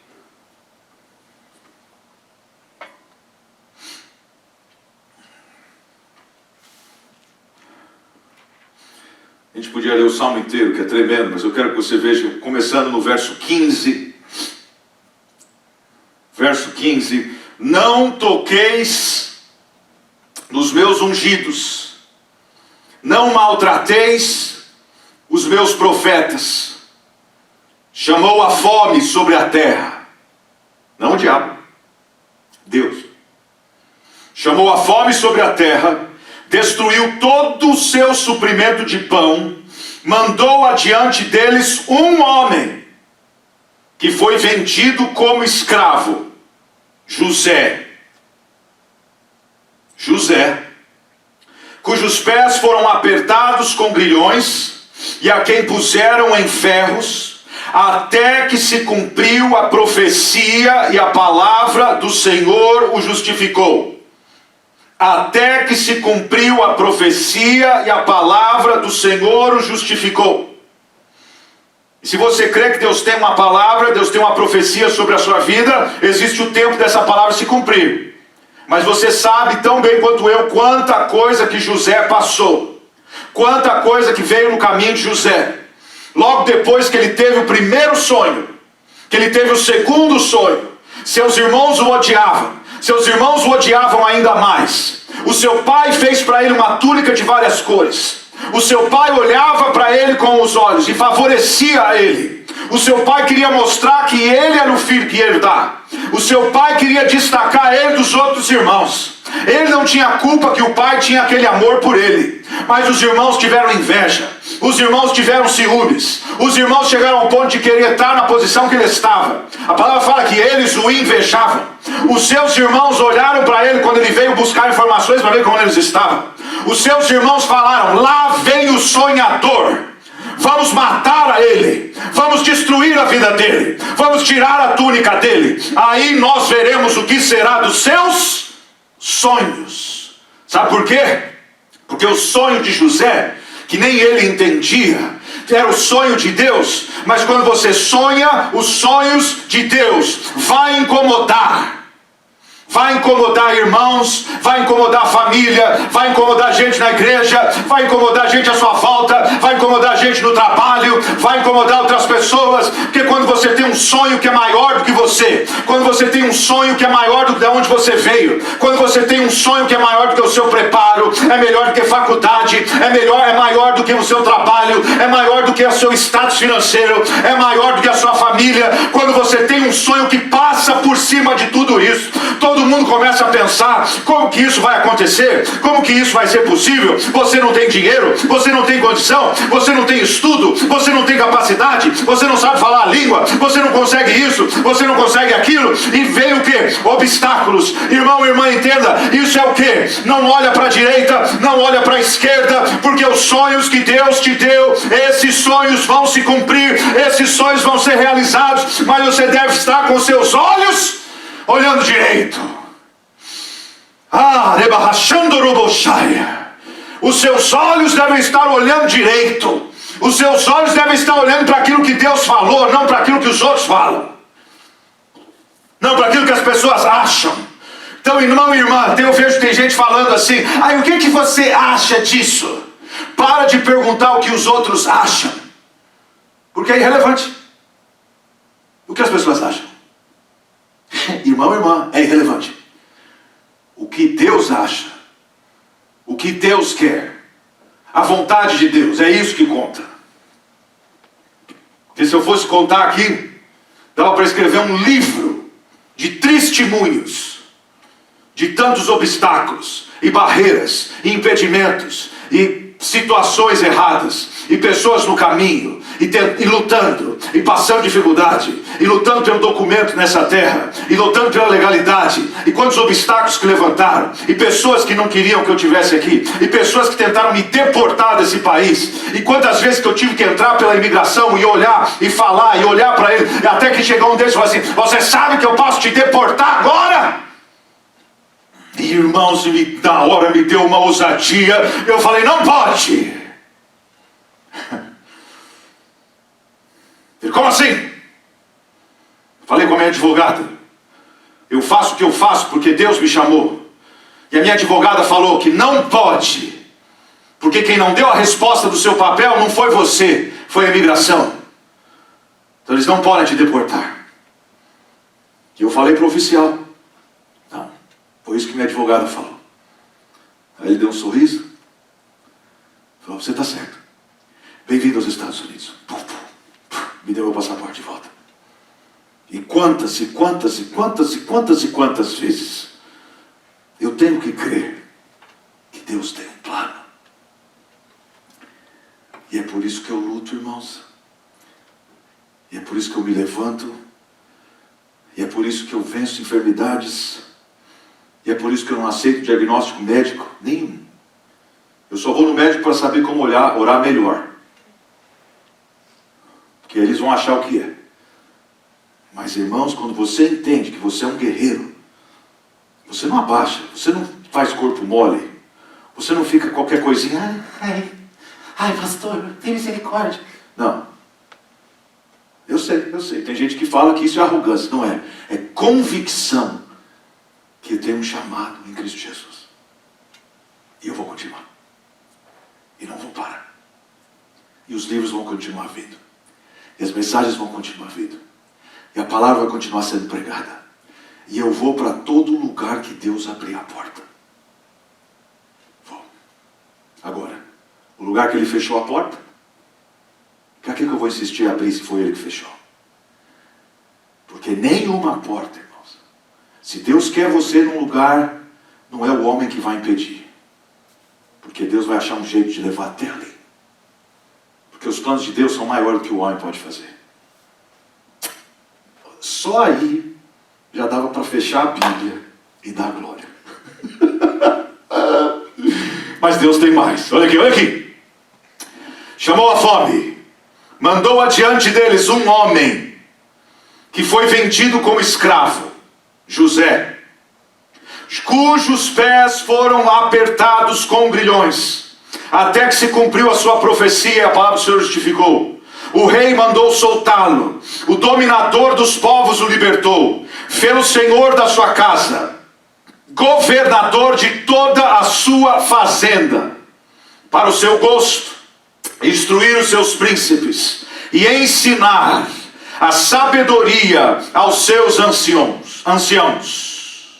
A gente podia ler o salmo inteiro, que é tremendo, mas eu quero que você veja, começando no verso 15. Verso 15. Não toqueis nos meus ungidos, não maltrateis os meus profetas. Chamou a fome sobre a terra. Não o diabo, Deus. Chamou a fome sobre a terra, destruiu todo o seu suprimento de pão, mandou adiante deles um homem, que foi vendido como escravo, José, cujos pés foram apertados com grilhões, e a quem puseram em ferros, até que se cumpriu a profecia e a palavra do Senhor o justificou. Até que se cumpriu a profecia e a palavra do Senhor o justificou. E se você crê que Deus tem uma palavra, Deus tem uma profecia sobre a sua vida, existe o tempo dessa palavra se cumprir. Mas você sabe tão bem quanto eu quanta coisa que José passou, quanta coisa que veio no caminho de José. Logo depois que ele teve o primeiro sonho, que ele teve o segundo sonho, seus irmãos o odiavam. Seus irmãos o odiavam ainda mais. O seu pai fez para ele uma túnica de várias cores. O seu pai olhava para ele com os olhos e favorecia a ele. O seu pai queria mostrar que ele era o filho que ia herdar. O seu pai queria destacar ele dos outros irmãos. Ele não tinha culpa que o pai tinha aquele amor por ele. Mas os irmãos tiveram inveja. Os irmãos tiveram ciúmes. Os irmãos chegaram ao ponto de querer estar na posição que ele estava. A palavra fala que eles o invejavam. Os seus irmãos olharam para ele quando ele veio buscar informações para ver como eles estavam. Os seus irmãos falaram: lá vem o sonhador. Vamos matar a ele. Vamos destruir a vida dele. Vamos tirar a túnica dele. Aí nós veremos o que será dos seus sonhos. Sabe por quê? Porque o sonho de José, que nem ele entendia, era o sonho de Deus, mas quando você sonha os sonhos de Deus, vai incomodar. Vai incomodar irmãos, vai incomodar a família, vai incomodar gente na igreja, vai incomodar gente à sua volta, vai incomodar gente no trabalho, vai incomodar outras pessoas, porque quando você tem um sonho que é maior do que você, quando você tem um sonho que é maior do que de onde você veio, quando você tem um sonho que é maior do que o seu preparo, é melhor do que faculdade, é maior do que o seu trabalho, é maior do que o seu status financeiro, é maior do que a sua família, quando você tem um sonho que passa por cima de tudo isso, todo mundo começa a pensar, como que isso vai acontecer? Como que isso vai ser possível? Você não tem dinheiro, você não tem condição, você não tem estudo, você não tem capacidade, você não sabe falar a língua, você não consegue isso, você não consegue aquilo, e vem o quê? Obstáculos. Irmão, irmã, entenda, isso é o quê? Não olha para a direita, não olha para a esquerda, porque os sonhos que Deus te deu, esses sonhos vão se cumprir, esses sonhos vão ser realizados, mas você deve estar com seus olhos olhando direito. Os seus olhos devem estar olhando direito. Os seus olhos devem estar olhando para aquilo que Deus falou, não para aquilo que os outros falam, não para aquilo que as pessoas acham. Então, irmão e irmã, eu vejo que tem gente falando assim: o que você acha disso? Para de perguntar o que os outros acham, porque é irrelevante. O que as pessoas acham, irmão e irmã, é irrelevante. O que Deus acha, o que Deus quer, a vontade de Deus, é isso que conta. Porque se eu fosse contar aqui, dava para escrever um livro de testemunhos de tantos obstáculos e barreiras e impedimentos e situações erradas e pessoas no caminho e lutando e passando dificuldade e lutando pelo documento nessa terra e lutando pela legalidade, e quantos obstáculos que levantaram, e pessoas que não queriam que eu tivesse aqui, e pessoas que tentaram me deportar desse país, e quantas vezes que eu tive que entrar pela imigração e olhar e falar e olhar para ele, e até que chegou um deles e falou assim: você sabe que eu posso te deportar agora? E irmãos, na hora me deu uma ousadia, eu falei: não pode. Ele: como assim? Falei com a minha advogada: eu faço o que eu faço porque Deus me chamou. E a minha advogada falou que não pode, porque quem não deu a resposta do seu papel não foi você, foi a imigração. Então eles não podem te deportar. E eu falei para o oficial: não, foi isso que minha advogada falou. Aí ele deu um sorriso, falou: você está certo, bem-vindo aos Estados Unidos. Me deu meu passaporte de volta. E quantas vezes eu tenho que crer que Deus tem um plano. E é por isso que eu luto, irmãos. E é por isso que eu me levanto. E é por isso que eu venço enfermidades. E é por isso que eu não aceito diagnóstico médico nenhum. Eu só vou no médico para saber como orar melhor. Porque eles vão achar o que é. Mas, irmãos, quando você entende que você é um guerreiro, você não abaixa, você não faz corpo mole, você não fica qualquer coisinha: ai pastor, tem misericórdia. Não. Eu sei. Tem gente que fala que isso é arrogância. Não é. É convicção que eu tenho um chamado em Cristo Jesus. E eu vou continuar. E não vou parar. E os livros vão continuar vindo. E as mensagens vão continuar vindo. E a palavra vai continuar sendo pregada. E eu vou para todo lugar que Deus abrir a porta. Vou. Agora, o lugar que Ele fechou a porta, para que eu vou insistir em abrir se foi Ele que fechou? Porque nenhuma porta, irmãos, se Deus quer você num lugar, não é o homem que vai impedir. Porque Deus vai achar um jeito de levar até ali. Porque os planos de Deus são maiores do que o homem pode fazer. Só aí já dava para fechar a Bíblia e dar glória. Mas Deus tem mais. Olha aqui. Chamou a fome, mandou adiante deles um homem que foi vendido como escravo, José, cujos pés foram apertados com grilhões até que se cumpriu a sua profecia e a palavra do Senhor justificou. O rei mandou soltá-lo, o dominador dos povos o libertou, fê-lo senhor da sua casa, governador de toda a sua fazenda, para o seu gosto, instruir os seus príncipes e ensinar a sabedoria aos seus anciãos.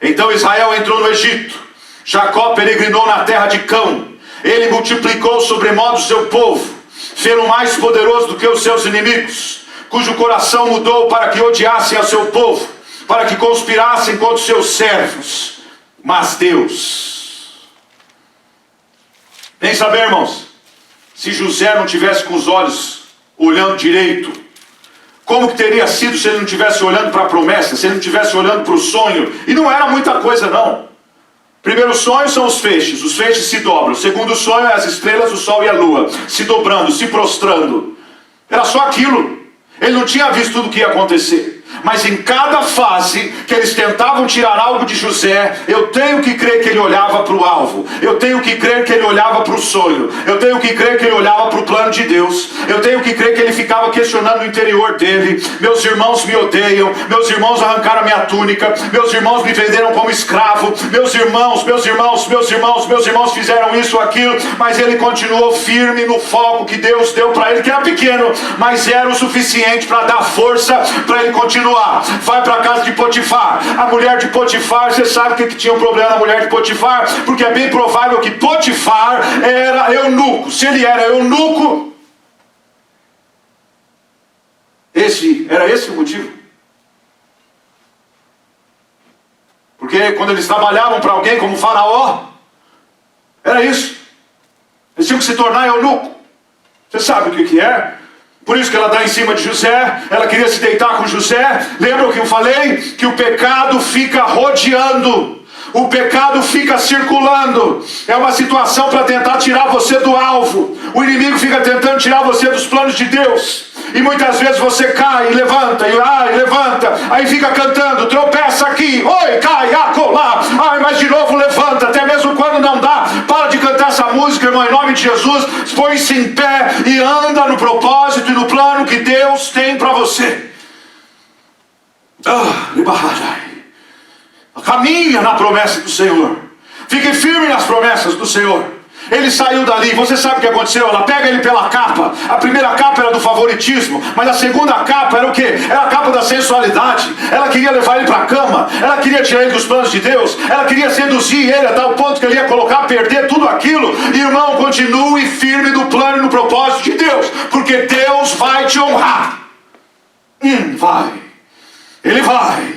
Então Israel entrou no Egito, Jacó peregrinou na terra de Cão, ele multiplicou sobremodo o seu povo, fê-lo mais poderoso do que os seus inimigos, cujo coração mudou para que odiassem ao seu povo, para que conspirassem contra os seus servos. Mas Deus, nem saber, irmãos, se José não tivesse com os olhos olhando direito, como que teria sido se ele não tivesse olhando para a promessa, se ele não tivesse olhando para o sonho? E não era muita coisa não. Primeiro sonho são os feixes se dobram. O segundo sonho é as estrelas, o sol e a lua se dobrando, se prostrando. Era só aquilo. Ele não tinha visto tudo o que ia acontecer. Mas em cada fase que eles tentavam tirar algo de José, eu tenho que crer que ele olhava para o alvo, eu tenho que crer que ele olhava para o sonho, eu tenho que crer que ele olhava para o plano de Deus, eu tenho que crer que ele ficava questionando o interior dele. Meus irmãos me odeiam, meus irmãos arrancaram a minha túnica, meus irmãos me venderam como escravo, meus irmãos fizeram isso ou aquilo, mas ele continuou firme no foco que Deus deu para ele, que era pequeno, mas era o suficiente para dar força para ele continuar. Vai para a casa de Potifar. A mulher de Potifar, você sabe o que tinha um problema na mulher de Potifar? Porque é bem provável que Potifar era eunuco. Se ele era eunuco, era esse o motivo. Porque quando eles trabalhavam para alguém como Faraó, era isso. Eles tinham que se tornar eunuco. Você sabe o que é? Por isso que ela dá em cima de José, ela queria se deitar com José. Lembra o que eu falei? Que o pecado fica rodeando, o pecado fica circulando. É uma situação para tentar tirar você do alvo. O inimigo fica tentando tirar você dos planos de Deus. E muitas vezes você cai e levanta, e levanta, aí fica cantando, tropeça aqui, oi, cai, acolá, mas de novo levanta, até mesmo quando não dá, para de cantar essa música, irmão, em nome de Jesus, põe-se em pé e anda no propósito e no plano que Deus tem para você. Caminha na promessa do Senhor, fique firme nas promessas do Senhor. Ele saiu dali, você sabe o que aconteceu? Ela pega ele pela capa. A primeira capa era do favoritismo, mas a segunda capa era o quê? Era a capa da sensualidade. Ela queria levar ele para a cama, ela queria tirar ele dos planos de Deus, ela queria seduzir ele a tal ponto que ele ia colocar, perder tudo aquilo. Irmão, continue firme no plano e no propósito de Deus, porque Deus vai te honrar. Vai. Ele vai.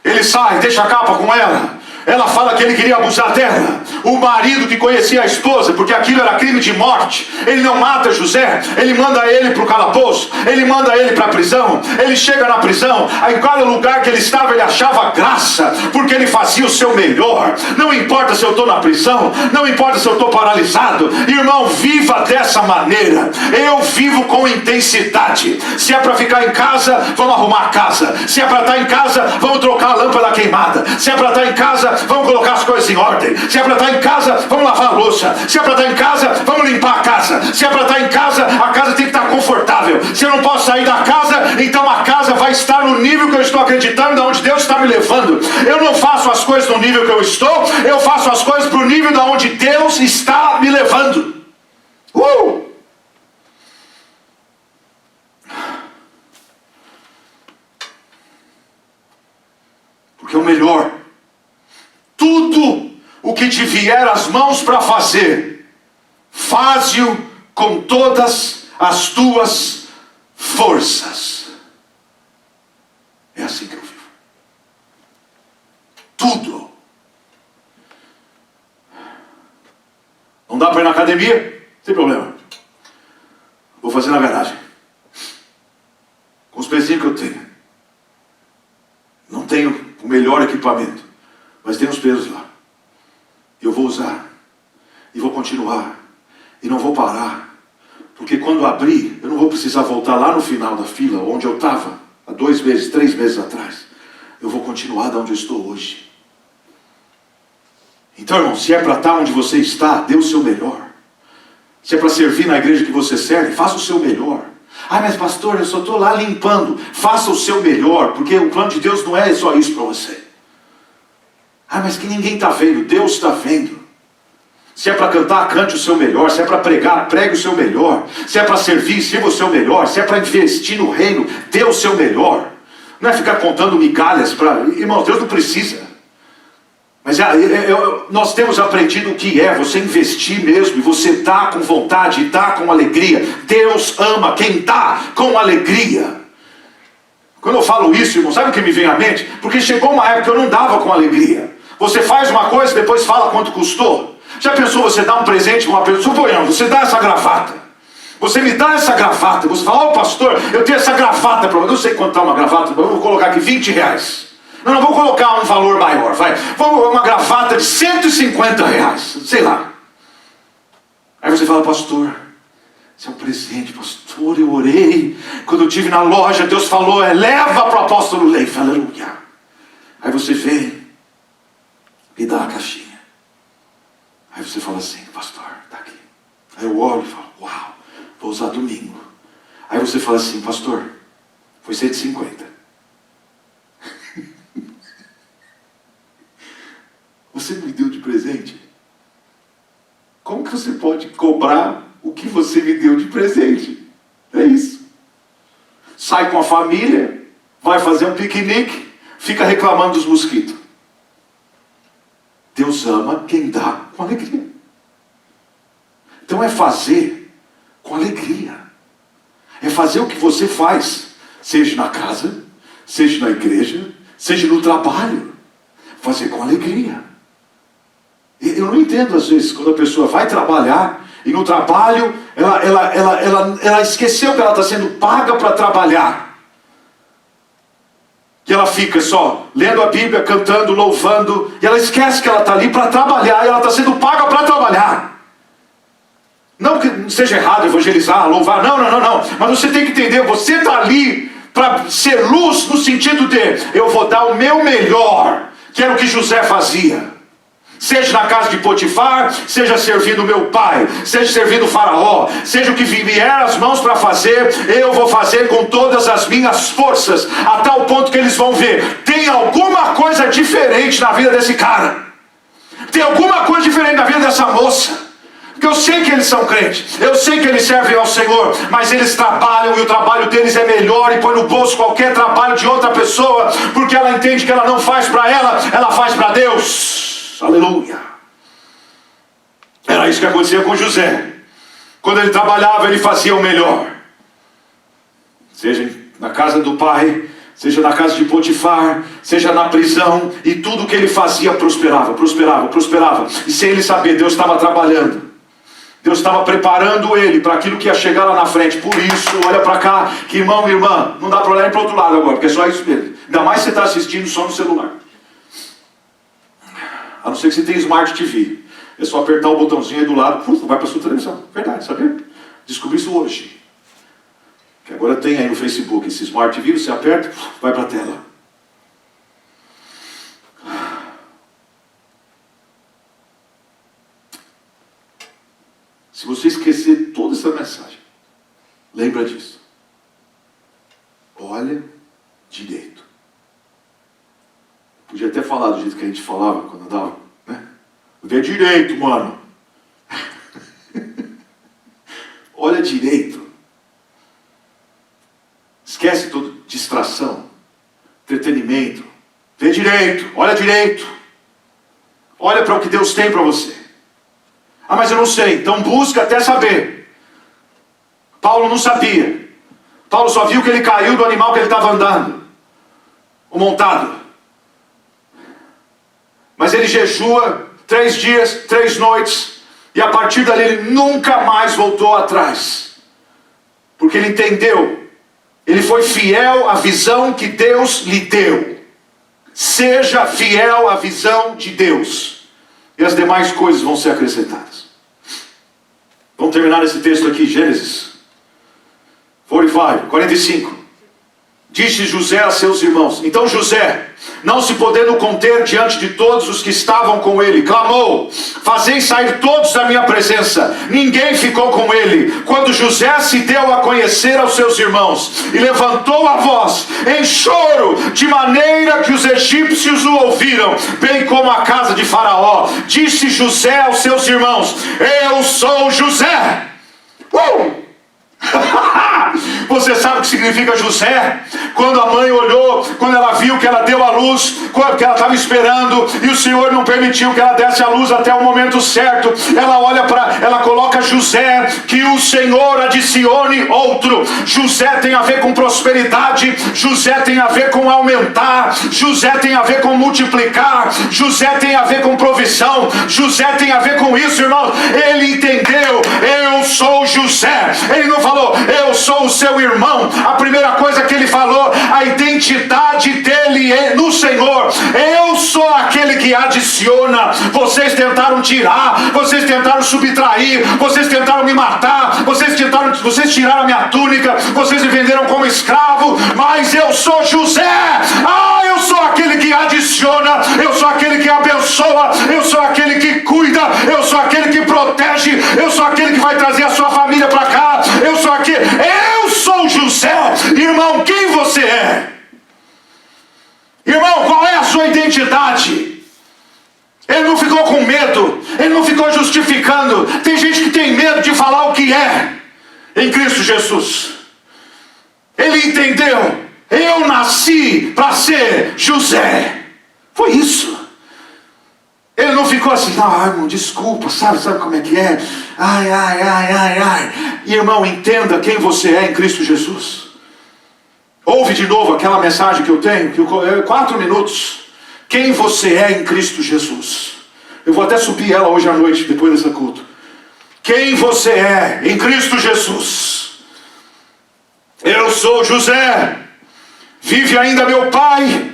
Ele sai, deixa a capa com ela. Ela fala que ele queria abusar dela. O marido que conhecia a esposa, porque aquilo era crime de morte, ele não mata José, ele manda ele para o calabouço, ele manda ele para a prisão. Ele chega na prisão, aí em cada lugar que ele estava ele achava graça, porque ele fazia o seu melhor. Não importa se eu estou na prisão, não importa se eu estou paralisado, irmão, viva dessa maneira. Eu vivo com intensidade. Se é para ficar em casa, vamos arrumar a casa. Se é para estar em casa, vamos trocar a lâmpada queimada. Se é para estar em casa, vamos colocar as coisas em ordem. Se é para estar em casa, vamos lavar a louça. Se é para estar em casa, vamos limpar a casa. Se é para estar em casa, a casa tem que estar confortável. Se eu não posso sair da casa, então a casa vai estar no nível que eu estou acreditando, de onde Deus está me levando. Eu não faço as coisas no nível que eu estou, eu faço as coisas para o nível de onde Deus está me levando. Porque o melhor, tudo o que te vier às mãos para fazer, faze-o com todas as tuas forças. É assim que eu vivo. Tudo. Não dá para ir na academia? Sem problema. Vou fazer na garagem. Com os pezinhos que eu tenho. Não tenho o melhor equipamento, mas tem os pesos lá. Eu vou usar. E vou continuar. E não vou parar. Porque quando abrir, eu não vou precisar voltar lá no final da fila, onde eu estava, há 2 meses, 3 meses atrás. Eu vou continuar de onde eu estou hoje. Então, irmão, se é para estar onde você está, dê o seu melhor. Se é para servir na igreja que você serve, faça o seu melhor. Ah, mas pastor, eu só estou lá limpando. Faça o seu melhor, porque o plano de Deus não é só isso para você. Ah, mas que ninguém está vendo, Deus está vendo. Se é para cantar, cante o seu melhor. Se é para pregar, pregue o seu melhor. Se é para servir, sirva o seu melhor. Se é para investir no reino, dê o seu melhor. Não é ficar contando migalhas para... Irmãos, Deus não precisa. Mas nós temos aprendido o que é você investir mesmo, e você dá com vontade, e dá com alegria. Deus ama quem dá com alegria. Quando eu falo isso, irmão, sabe o que me vem à mente? Porque chegou uma época que eu não dava com alegria. Você faz uma coisa, depois fala quanto custou. Já pensou você dar um presente para uma pessoa? Suponhamos, você dá essa gravata. Você me dá essa gravata. Você fala, ó pastor, eu tenho essa gravata para você. Eu não sei quanto está uma gravata, eu vou colocar aqui R$20. Não vou colocar um valor maior, vai. Vamos uma gravata de R$150, sei lá. Aí você fala, pastor, isso é um presente, pastor, eu orei. Quando eu estive na loja, Deus falou, leva para o apóstolo Leif, aleluia. Aí você vem e dá a caixinha. Aí você fala assim, pastor, tá aqui. Aí eu olho e falo, uau, vou usar domingo. Aí você fala assim, pastor, foi 150. Você me deu de presente? Como que você pode cobrar o que você me deu de presente? É isso. Sai com a família, vai fazer um piquenique, fica reclamando dos mosquitos. Deus ama quem dá com alegria. Então é fazer com alegria. É fazer o que você faz, seja na casa, seja na igreja, seja no trabalho. Fazer com alegria. Eu não entendo às vezes quando a pessoa vai trabalhar e no trabalho ela esqueceu que ela está sendo paga para trabalhar. Que ela fica só lendo a Bíblia, cantando, louvando, e ela esquece que ela está ali para trabalhar e ela está sendo paga para trabalhar. Não que seja errado evangelizar, louvar, não. Mas você tem que entender, você está ali para ser luz no sentido de eu vou dar o meu melhor, que era o que José fazia. Seja na casa de Potifar, seja servindo meu pai, seja servindo o faraó, seja o que vier as mãos para fazer, eu vou fazer com todas as minhas forças, a tal ponto que eles vão ver, tem alguma coisa diferente na vida desse cara, tem alguma coisa diferente na vida dessa moça. Porque eu sei que eles são crentes, eu sei que eles servem ao Senhor, mas eles trabalham e o trabalho deles é melhor e põe no bolso qualquer trabalho de outra pessoa, porque ela entende que ela não faz para ela faz para Deus. Aleluia. Era isso que acontecia com José. Quando ele trabalhava, ele fazia o melhor. Seja na casa do pai, seja na casa de Potifar, seja na prisão, e tudo que ele fazia prosperava. E sem ele saber, Deus estava trabalhando. Deus estava preparando ele para aquilo que ia chegar lá na frente. Por isso, olha para cá, que irmão e irmã, não dá para olhar para o outro lado agora, porque é só isso mesmo. Ainda mais se você está assistindo só no celular. A não ser que você tenha Smart TV. É só apertar o botãozinho aí do lado, vai para a sua televisão. Verdade, sabia? Descobri isso hoje. Que agora tem aí no Facebook esse Smart TV, você aperta, vai para a tela. Se você esquecer toda essa mensagem, lembra disso. Olha direito. Podia até falar do jeito que a gente falava quando andava, né? Vê direito, mano. Olha direito. Esquece toda distração, entretenimento. Vê direito, olha direito. Olha para o que Deus tem para você. Ah, mas eu não sei. Então busca até saber. Paulo não sabia. Paulo só viu que ele caiu do animal que ele estava andando, o montado. Mas ele jejua 3 dias, 3 noites, e a partir dali ele nunca mais voltou atrás. Porque ele entendeu, ele foi fiel à visão que Deus lhe deu. Seja fiel à visão de Deus, e as demais coisas vão ser acrescentadas. Vamos terminar esse texto aqui, Gênesis 45. Disse José a seus irmãos. Então José, não se podendo conter diante de todos os que estavam com ele, clamou: fazei sair todos da minha presença. Ninguém ficou com ele. Quando José se deu a conhecer aos seus irmãos e levantou a voz em choro, de maneira que os egípcios o ouviram, bem como a casa de Faraó, disse José aos seus irmãos: eu sou José. Você sabe o que significa José? Quando a mãe olhou, quando ela viu que ela deu a luz, que ela estava esperando, e o Senhor não permitiu que ela desse a luz até o momento certo, ela coloca José, que o Senhor adicione outro. José tem a ver com prosperidade, José tem a ver com aumentar, José tem a ver com multiplicar, José tem a ver com provisão, José tem a ver com isso, irmão. Ele entendeu: eu sou José. Ele não falou: eu sou o seu irmão. A primeira coisa que ele falou, a identidade dele é no Senhor. Eu sou aquele que adiciona. Vocês tentaram tirar, vocês tentaram subtrair, vocês tentaram me matar, vocês tiraram a minha túnica, vocês me venderam como escravo, mas eu sou José. Eu sou aquele que adiciona, eu sou aquele que abençoa, eu sou aquele que cuida, eu sou aquele que protege, eu sou aquele que vai trazer a sua família para cá, eu sou aquele. Eu sou José. Irmão, quem você é? Irmão, qual é a sua identidade? Ele não ficou com medo, ele não ficou justificando. Tem gente que tem medo de falar o que é em Cristo Jesus. Ele entendeu: eu nasci para ser José. Foi isso. Ele não ficou assim: não, irmão, desculpa, sabe como é que é? Ai. Irmão, entenda quem você é em Cristo Jesus. Ouve de novo aquela mensagem que eu tenho, 4 minutos. Quem você é em Cristo Jesus. Eu vou até subir ela hoje à noite, depois desse culto. Quem você é em Cristo Jesus. Eu sou José. Vive ainda meu pai.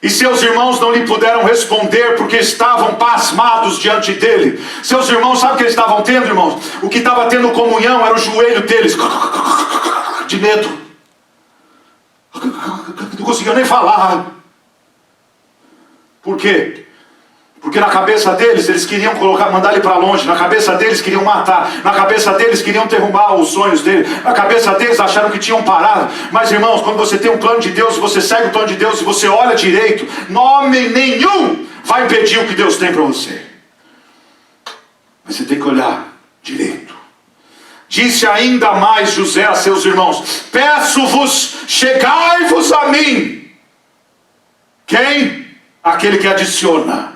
E seus irmãos não lhe puderam responder, porque estavam pasmados diante dele. Seus irmãos, sabe o que eles estavam tendo, irmãos? O que estava tendo comunhão era o joelho deles, de medo. Não conseguiam nem falar. Por quê? Porque na cabeça deles, eles queriam mandar ele para longe. Na cabeça deles, queriam matar. Na cabeça deles, queriam derrubar os sonhos dele. Na cabeça deles, acharam que tinham parado. Mas, irmãos, quando você tem um plano de Deus, você segue o plano de Deus e você olha direito, homem nenhum vai impedir o que Deus tem para você. Mas você tem que olhar direito. Disse ainda mais José a seus irmãos: peço-vos, chegai-vos a mim. Quem? Aquele que adiciona.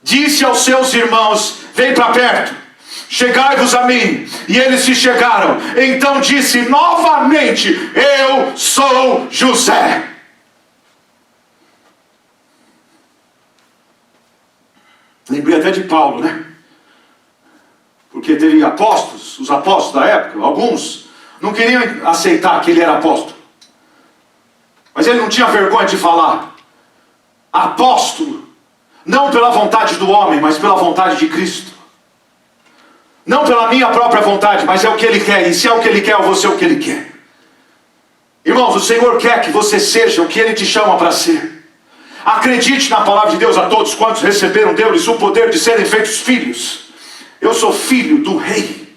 Disse aos seus irmãos: vem para perto, chegai-vos a mim. E eles se chegaram. Então disse novamente: eu sou José. Lembrei até de Paulo, né? Porque teve apóstolos, os apóstolos da época, alguns não queriam aceitar que ele era apóstolo. Mas ele não tinha vergonha de falar: apóstolo, não pela vontade do homem, mas pela vontade de Cristo. Não pela minha própria vontade, mas é o que Ele quer. E se é o que Ele quer, eu vou ser o que Ele quer. Irmãos, o Senhor quer que você seja o que Ele te chama para ser. Acredite na palavra de Deus. A todos quantos receberam, deu-lhes o poder de serem feitos filhos. Eu sou filho do rei.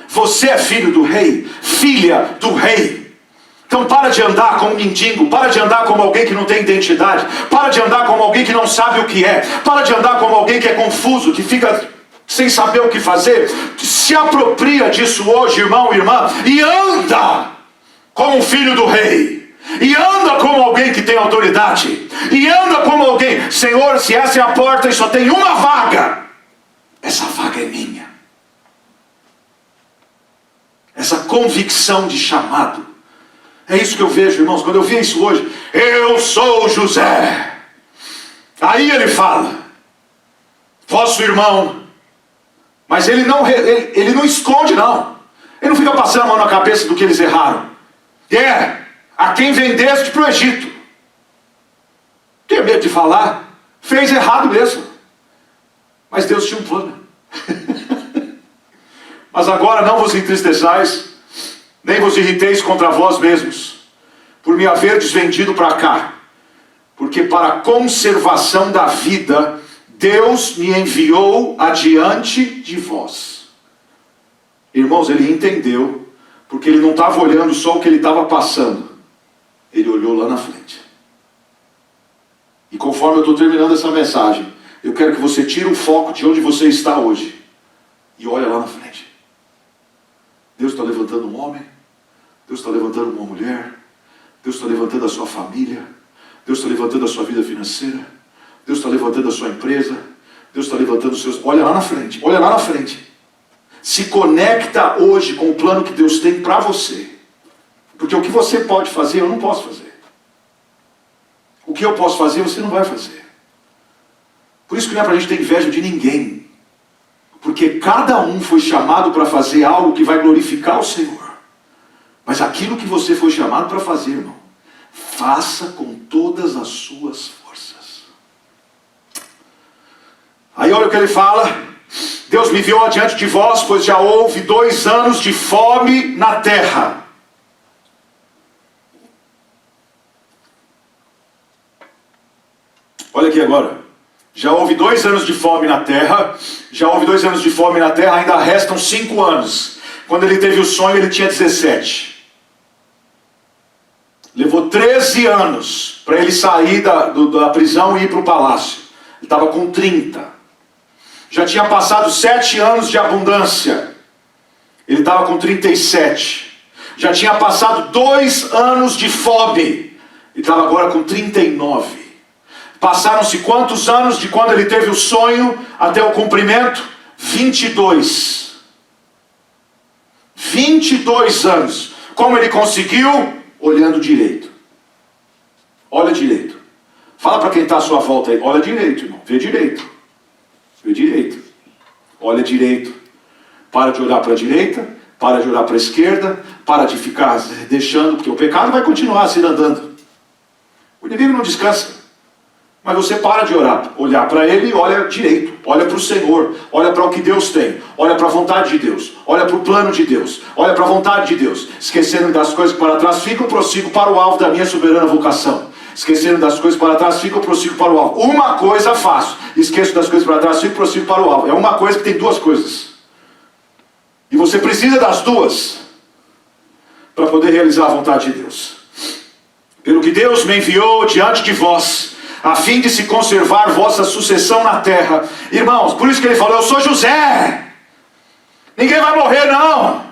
Você é filho do rei, filha do rei. Então para de andar como mendigo, para de andar como alguém que não tem identidade, para de andar como alguém que não sabe o que é, para de andar como alguém que é confuso, que fica sem saber o que fazer. Se apropria disso hoje, irmão e irmã, e anda como um filho do rei, e anda como alguém que tem autoridade, e anda como alguém: Senhor, se essa é a porta e só tem uma vaga, essa vaga é minha. Essa convicção de chamado. É isso que eu vejo, irmãos, quando eu vi isso hoje. Eu sou José. Aí ele fala: vosso irmão. Mas ele não esconde, não. Ele não fica passando a mão na cabeça do que eles erraram. A quem vendeste para o Egito. Tem medo de falar? Fez errado mesmo. Mas Deus tinha um plano. Mas agora não vos entristeçais, nem vos irriteis contra vós mesmos, por me haverdes vendido para cá, porque para a conservação da vida, Deus me enviou adiante de vós. Irmãos, ele entendeu, porque ele não estava olhando só o que ele estava passando, ele olhou lá na frente. E conforme eu estou terminando essa mensagem, eu quero que você tire o foco de onde você está hoje e olha lá na frente. Deus está levantando um homem, Deus está levantando uma mulher, Deus está levantando a sua família, Deus está levantando a sua vida financeira, Deus está levantando a sua empresa, Deus está levantando os seus... Olha lá na frente, olha lá na frente. Se conecta hoje com o plano que Deus tem para você. Porque o que você pode fazer, eu não posso fazer. O que eu posso fazer, você não vai fazer. Por isso que não é para a gente ter inveja de ninguém. Porque cada um foi chamado para fazer algo que vai glorificar o Senhor. Mas aquilo que você foi chamado para fazer, irmão, faça com todas as suas forças. Aí olha o que ele fala. Deus me enviou adiante de vós, pois já houve 2 anos de fome na terra. Olha aqui agora. Já houve 2 anos de fome na terra. Já houve 2 anos de fome na terra, ainda restam 5 anos. Quando ele teve o sonho, ele tinha 17. Levou 13 anos para ele sair da prisão e ir para o palácio. Ele estava com 30. Já tinha passado 7 anos de abundância. Ele estava com 37. Já tinha passado 2 anos de fome. Ele estava agora com 39. Passaram-se quantos anos de quando ele teve o sonho até o cumprimento? 22. 22 anos. Como ele conseguiu? Olhando direito. Olha direito. Fala para quem está à sua volta aí. Olha direito, irmão. Vê direito. Vê direito. Olha direito. Para de olhar para a direita. Para de olhar para a esquerda. Para de ficar deixando, porque o pecado vai continuar se andando. O inimigo não descansa. Mas você para de olhar para ele e olha direito. Olha para o Senhor. Olha para o que Deus tem. Olha para a vontade de Deus. Olha para o plano de Deus. Olha para a vontade de Deus. Esquecendo das coisas que para trás ficam, prossigo para o alvo da minha soberana vocação. Esquecendo das coisas para trás ficam, prossigo para o alvo. Uma coisa faço. Esqueço das coisas para trás ficam, prossigo para o alvo. É uma coisa que tem 2 coisas. E você precisa das 2 para poder realizar a vontade de Deus. Pelo que Deus me enviou diante de vós, a fim de se conservar vossa sucessão na terra. Irmãos, por isso que ele falou, eu sou José. Ninguém vai morrer não.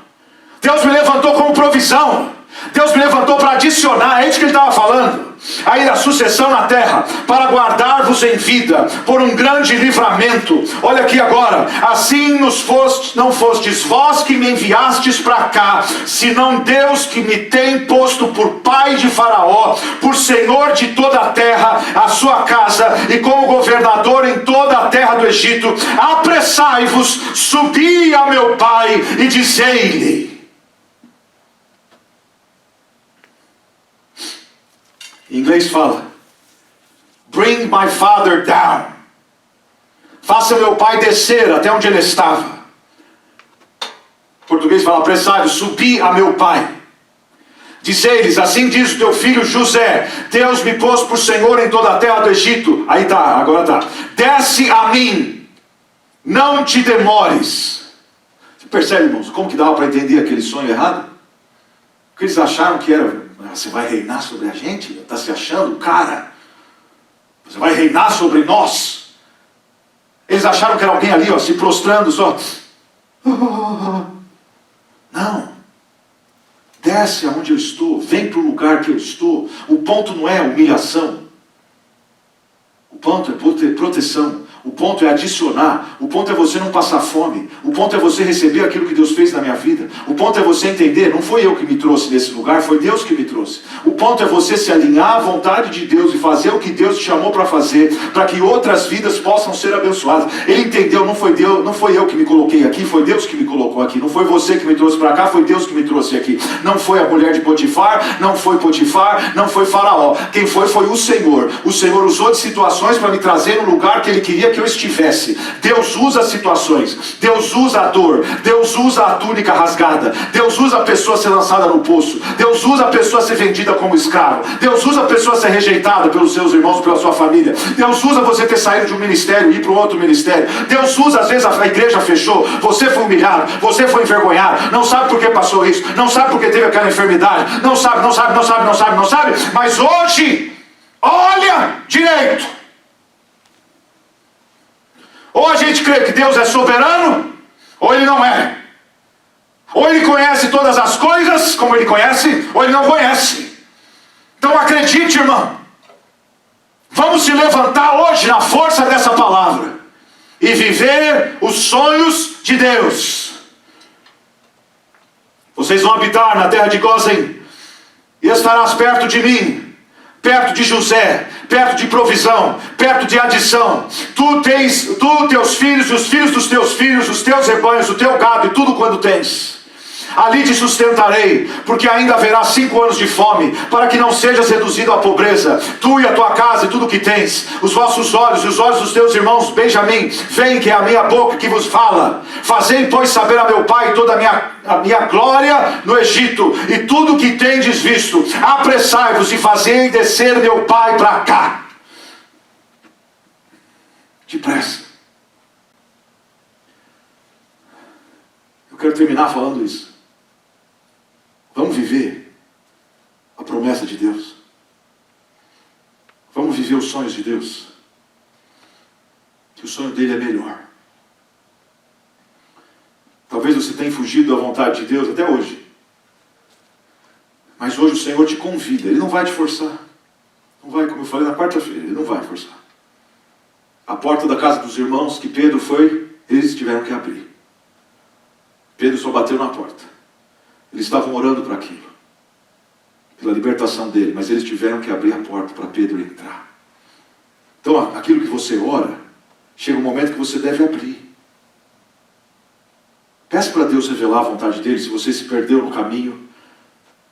Deus me levantou como provisão. Deus me levantou para adicionar, é isso que ele estava falando. Aí a sucessão na terra, para guardar-vos em vida, por um grande livramento. Olha aqui agora, assim não fostes vós que me enviastes para cá, senão Deus que me tem posto por pai de Faraó, por senhor de toda a terra, a sua casa, e como governador em toda a terra do Egito. Apressai-vos, subi a meu pai e dizei-lhe. Em inglês fala, bring my father down. Faça meu pai descer até onde ele estava. Em português fala, apressai-vos, subi a meu pai. Dizei-lhes, assim diz o teu filho José, Deus me pôs por senhor em toda a terra do Egito. Aí tá, agora tá. Desce a mim, não te demores. Você percebe, irmãos, como que dava para entender aquele sonho errado? Porque eles acharam que era... Você vai reinar sobre a gente? Está se achando, cara? Você vai reinar sobre nós? Eles acharam que era alguém ali, ó, se prostrando só. Não. Desce aonde eu estou. Vem para o lugar que eu estou. O ponto não é humilhação. O ponto é proteção. O ponto é adicionar. O ponto é você não passar fome. O ponto é você receber aquilo que Deus fez na minha vida. O ponto é você entender, não foi eu que me trouxe nesse lugar, foi Deus que me trouxe. O ponto é você se alinhar à vontade de Deus e fazer o que Deus te chamou para fazer, para que outras vidas possam ser abençoadas. Ele entendeu, não foi eu que me coloquei aqui, foi Deus que me colocou aqui. Não foi você que me trouxe para cá, foi Deus que me trouxe aqui. Não foi a mulher de Potifar, não foi Faraó. Quem foi o Senhor. O Senhor usou de situações para me trazer no lugar que Ele queria gostaria que eu estivesse. Deus usa situações, Deus usa a dor, Deus usa a túnica rasgada, Deus usa a pessoa ser lançada no poço, Deus usa a pessoa ser vendida como escravo, Deus usa a pessoa ser rejeitada pelos seus irmãos, pela sua família, Deus usa você ter saído de um ministério e ir para um outro ministério, Deus usa, às vezes a igreja fechou, você foi humilhado, você foi envergonhado, não sabe por que passou isso, não sabe por que teve aquela enfermidade, não sabe, mas hoje, olha direito. Ou a gente crê que Deus é soberano, ou Ele não é. Ou Ele conhece todas as coisas, como Ele conhece, ou Ele não conhece. Então acredite, irmão. Vamos se levantar hoje na força dessa palavra e viver os sonhos de Deus. Vocês vão habitar na terra de Gósen, e estarás perto de mim, perto de José, perto de provisão, perto de adição. Tu, teus filhos, e os filhos dos teus filhos, os teus rebanhos, o teu gado e tudo quanto tens. Ali te sustentarei, porque ainda haverá 5 anos de fome, para que não sejas reduzido à pobreza, tu e a tua casa e tudo o que tens. Os vossos olhos e os olhos dos teus irmãos Benjamim, veem que é a minha boca que vos fala. Fazei, pois, saber a meu pai toda a minha glória no Egito, e tudo o que tendes visto. Apressai-vos e fazei descer meu pai para cá. Depressa. Eu quero terminar falando isso. Vamos viver a promessa de Deus. Vamos viver os sonhos de Deus. Que o sonho dele é melhor. Talvez você tenha fugido da vontade de Deus até hoje. Mas hoje o Senhor te convida. Ele não vai te forçar. Não vai, como eu falei na quarta-feira, ele não vai forçar. A porta da casa dos irmãos que Pedro foi, eles tiveram que abrir. Pedro só bateu na porta. Eles estavam orando para aquilo, pela libertação dele, mas eles tiveram que abrir a porta para Pedro entrar. Então aquilo que você ora, chega um momento que você deve abrir. Peça para Deus revelar a vontade dele. Se você se perdeu no caminho,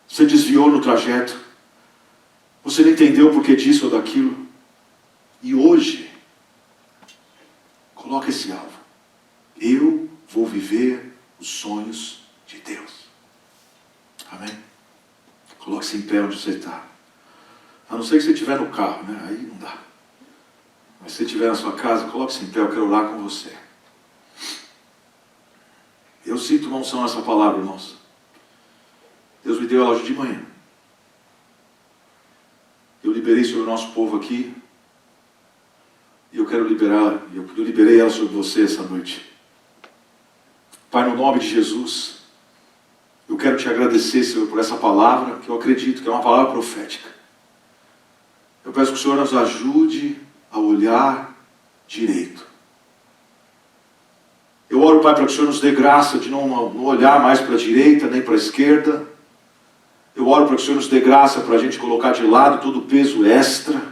você desviou no trajeto, você não entendeu o porquê disso ou daquilo, e hoje coloca esse alvo: eu vou viver os sonhos de Deus. Amém? Coloque-se em pé onde você está. A não ser que você estiver no carro, né? Aí não dá. Mas se você estiver na sua casa, coloque-se em pé, eu quero orar com você. Eu sinto uma unção nessa palavra, irmãos. Deus me deu ela hoje de manhã. Eu liberei sobre o nosso povo aqui. E eu quero liberar, eu liberei ela sobre você essa noite. Pai, no nome de Jesus, eu quero te agradecer, Senhor, por essa palavra, que eu acredito que é uma palavra profética. Eu peço que o Senhor nos ajude a olhar direito. Eu oro, Pai, para que o Senhor nos dê graça de não olhar mais para a direita, nem para a esquerda. Eu oro para que o Senhor nos dê graça para a gente colocar de lado todo o peso extra,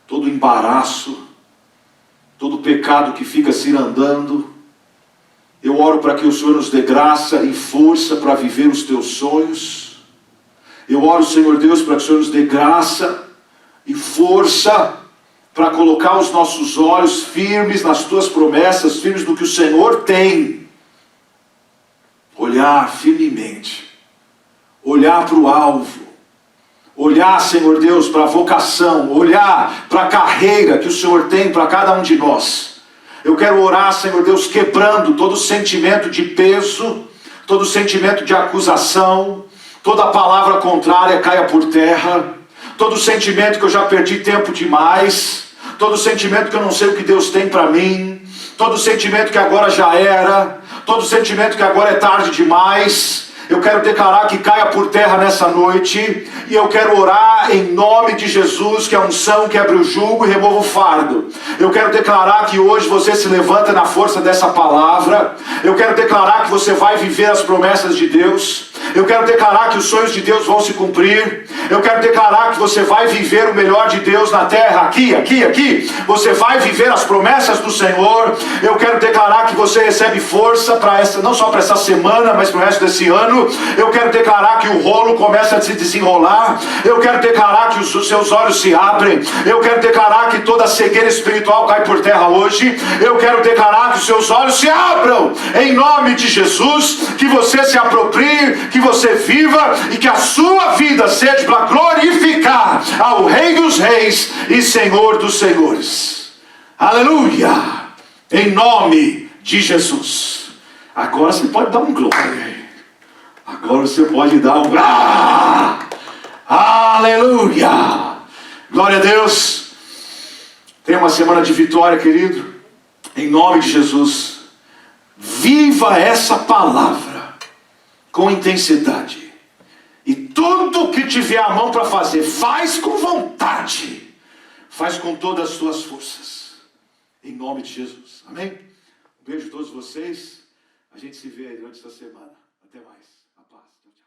todo o embaraço, todo o pecado que fica cirandando. Eu oro para que o Senhor nos dê graça e força para viver os teus sonhos. Eu oro, Senhor Deus, para que o Senhor nos dê graça e força para colocar os nossos olhos firmes nas tuas promessas, firmes no que o Senhor tem. Olhar firmemente, olhar para o alvo, olhar, Senhor Deus, para a vocação, olhar para a carreira que o Senhor tem para cada um de nós. Eu quero orar, Senhor Deus, quebrando todo sentimento de peso, todo sentimento de acusação, toda palavra contrária caia por terra, todo sentimento que eu já perdi tempo demais, todo sentimento que eu não sei o que Deus tem para mim, todo sentimento que agora já era, todo sentimento que agora é tarde demais. Eu quero declarar que caia por terra nessa noite, e eu quero orar em nome de Jesus, que a unção quebre o jugo e remova o fardo. Eu quero declarar que hoje você se levanta na força dessa palavra. Eu quero declarar que você vai viver as promessas de Deus. Eu quero declarar que os sonhos de Deus vão se cumprir. Eu quero declarar que você vai viver o melhor de Deus na terra, aqui. Você vai viver as promessas do Senhor. Eu quero declarar que você recebe força para essa, não só para essa semana, mas para o resto desse ano. Eu quero declarar que o rolo começa a se desenrolar. Eu quero declarar que os seus olhos se abrem. Eu quero declarar que toda cegueira espiritual cai por terra hoje. Eu quero declarar que os seus olhos se abram em nome de Jesus, que você se aproprie, que você viva e que a sua vida seja para glorificar ao Rei dos Reis e Senhor dos Senhores. Aleluia! Em nome de Jesus. Agora você pode dar um glória. Agora você pode dar um aleluia! Glória a Deus. Tenha uma semana de vitória, querido. Em nome de Jesus. Viva essa palavra com intensidade. E tudo que tiver a mão para fazer, faz com vontade. Faz com todas as suas forças. Em nome de Jesus. Amém? Um beijo a todos vocês. A gente se vê aí durante essa semana. Até mais. A paz. Tchau, tchau.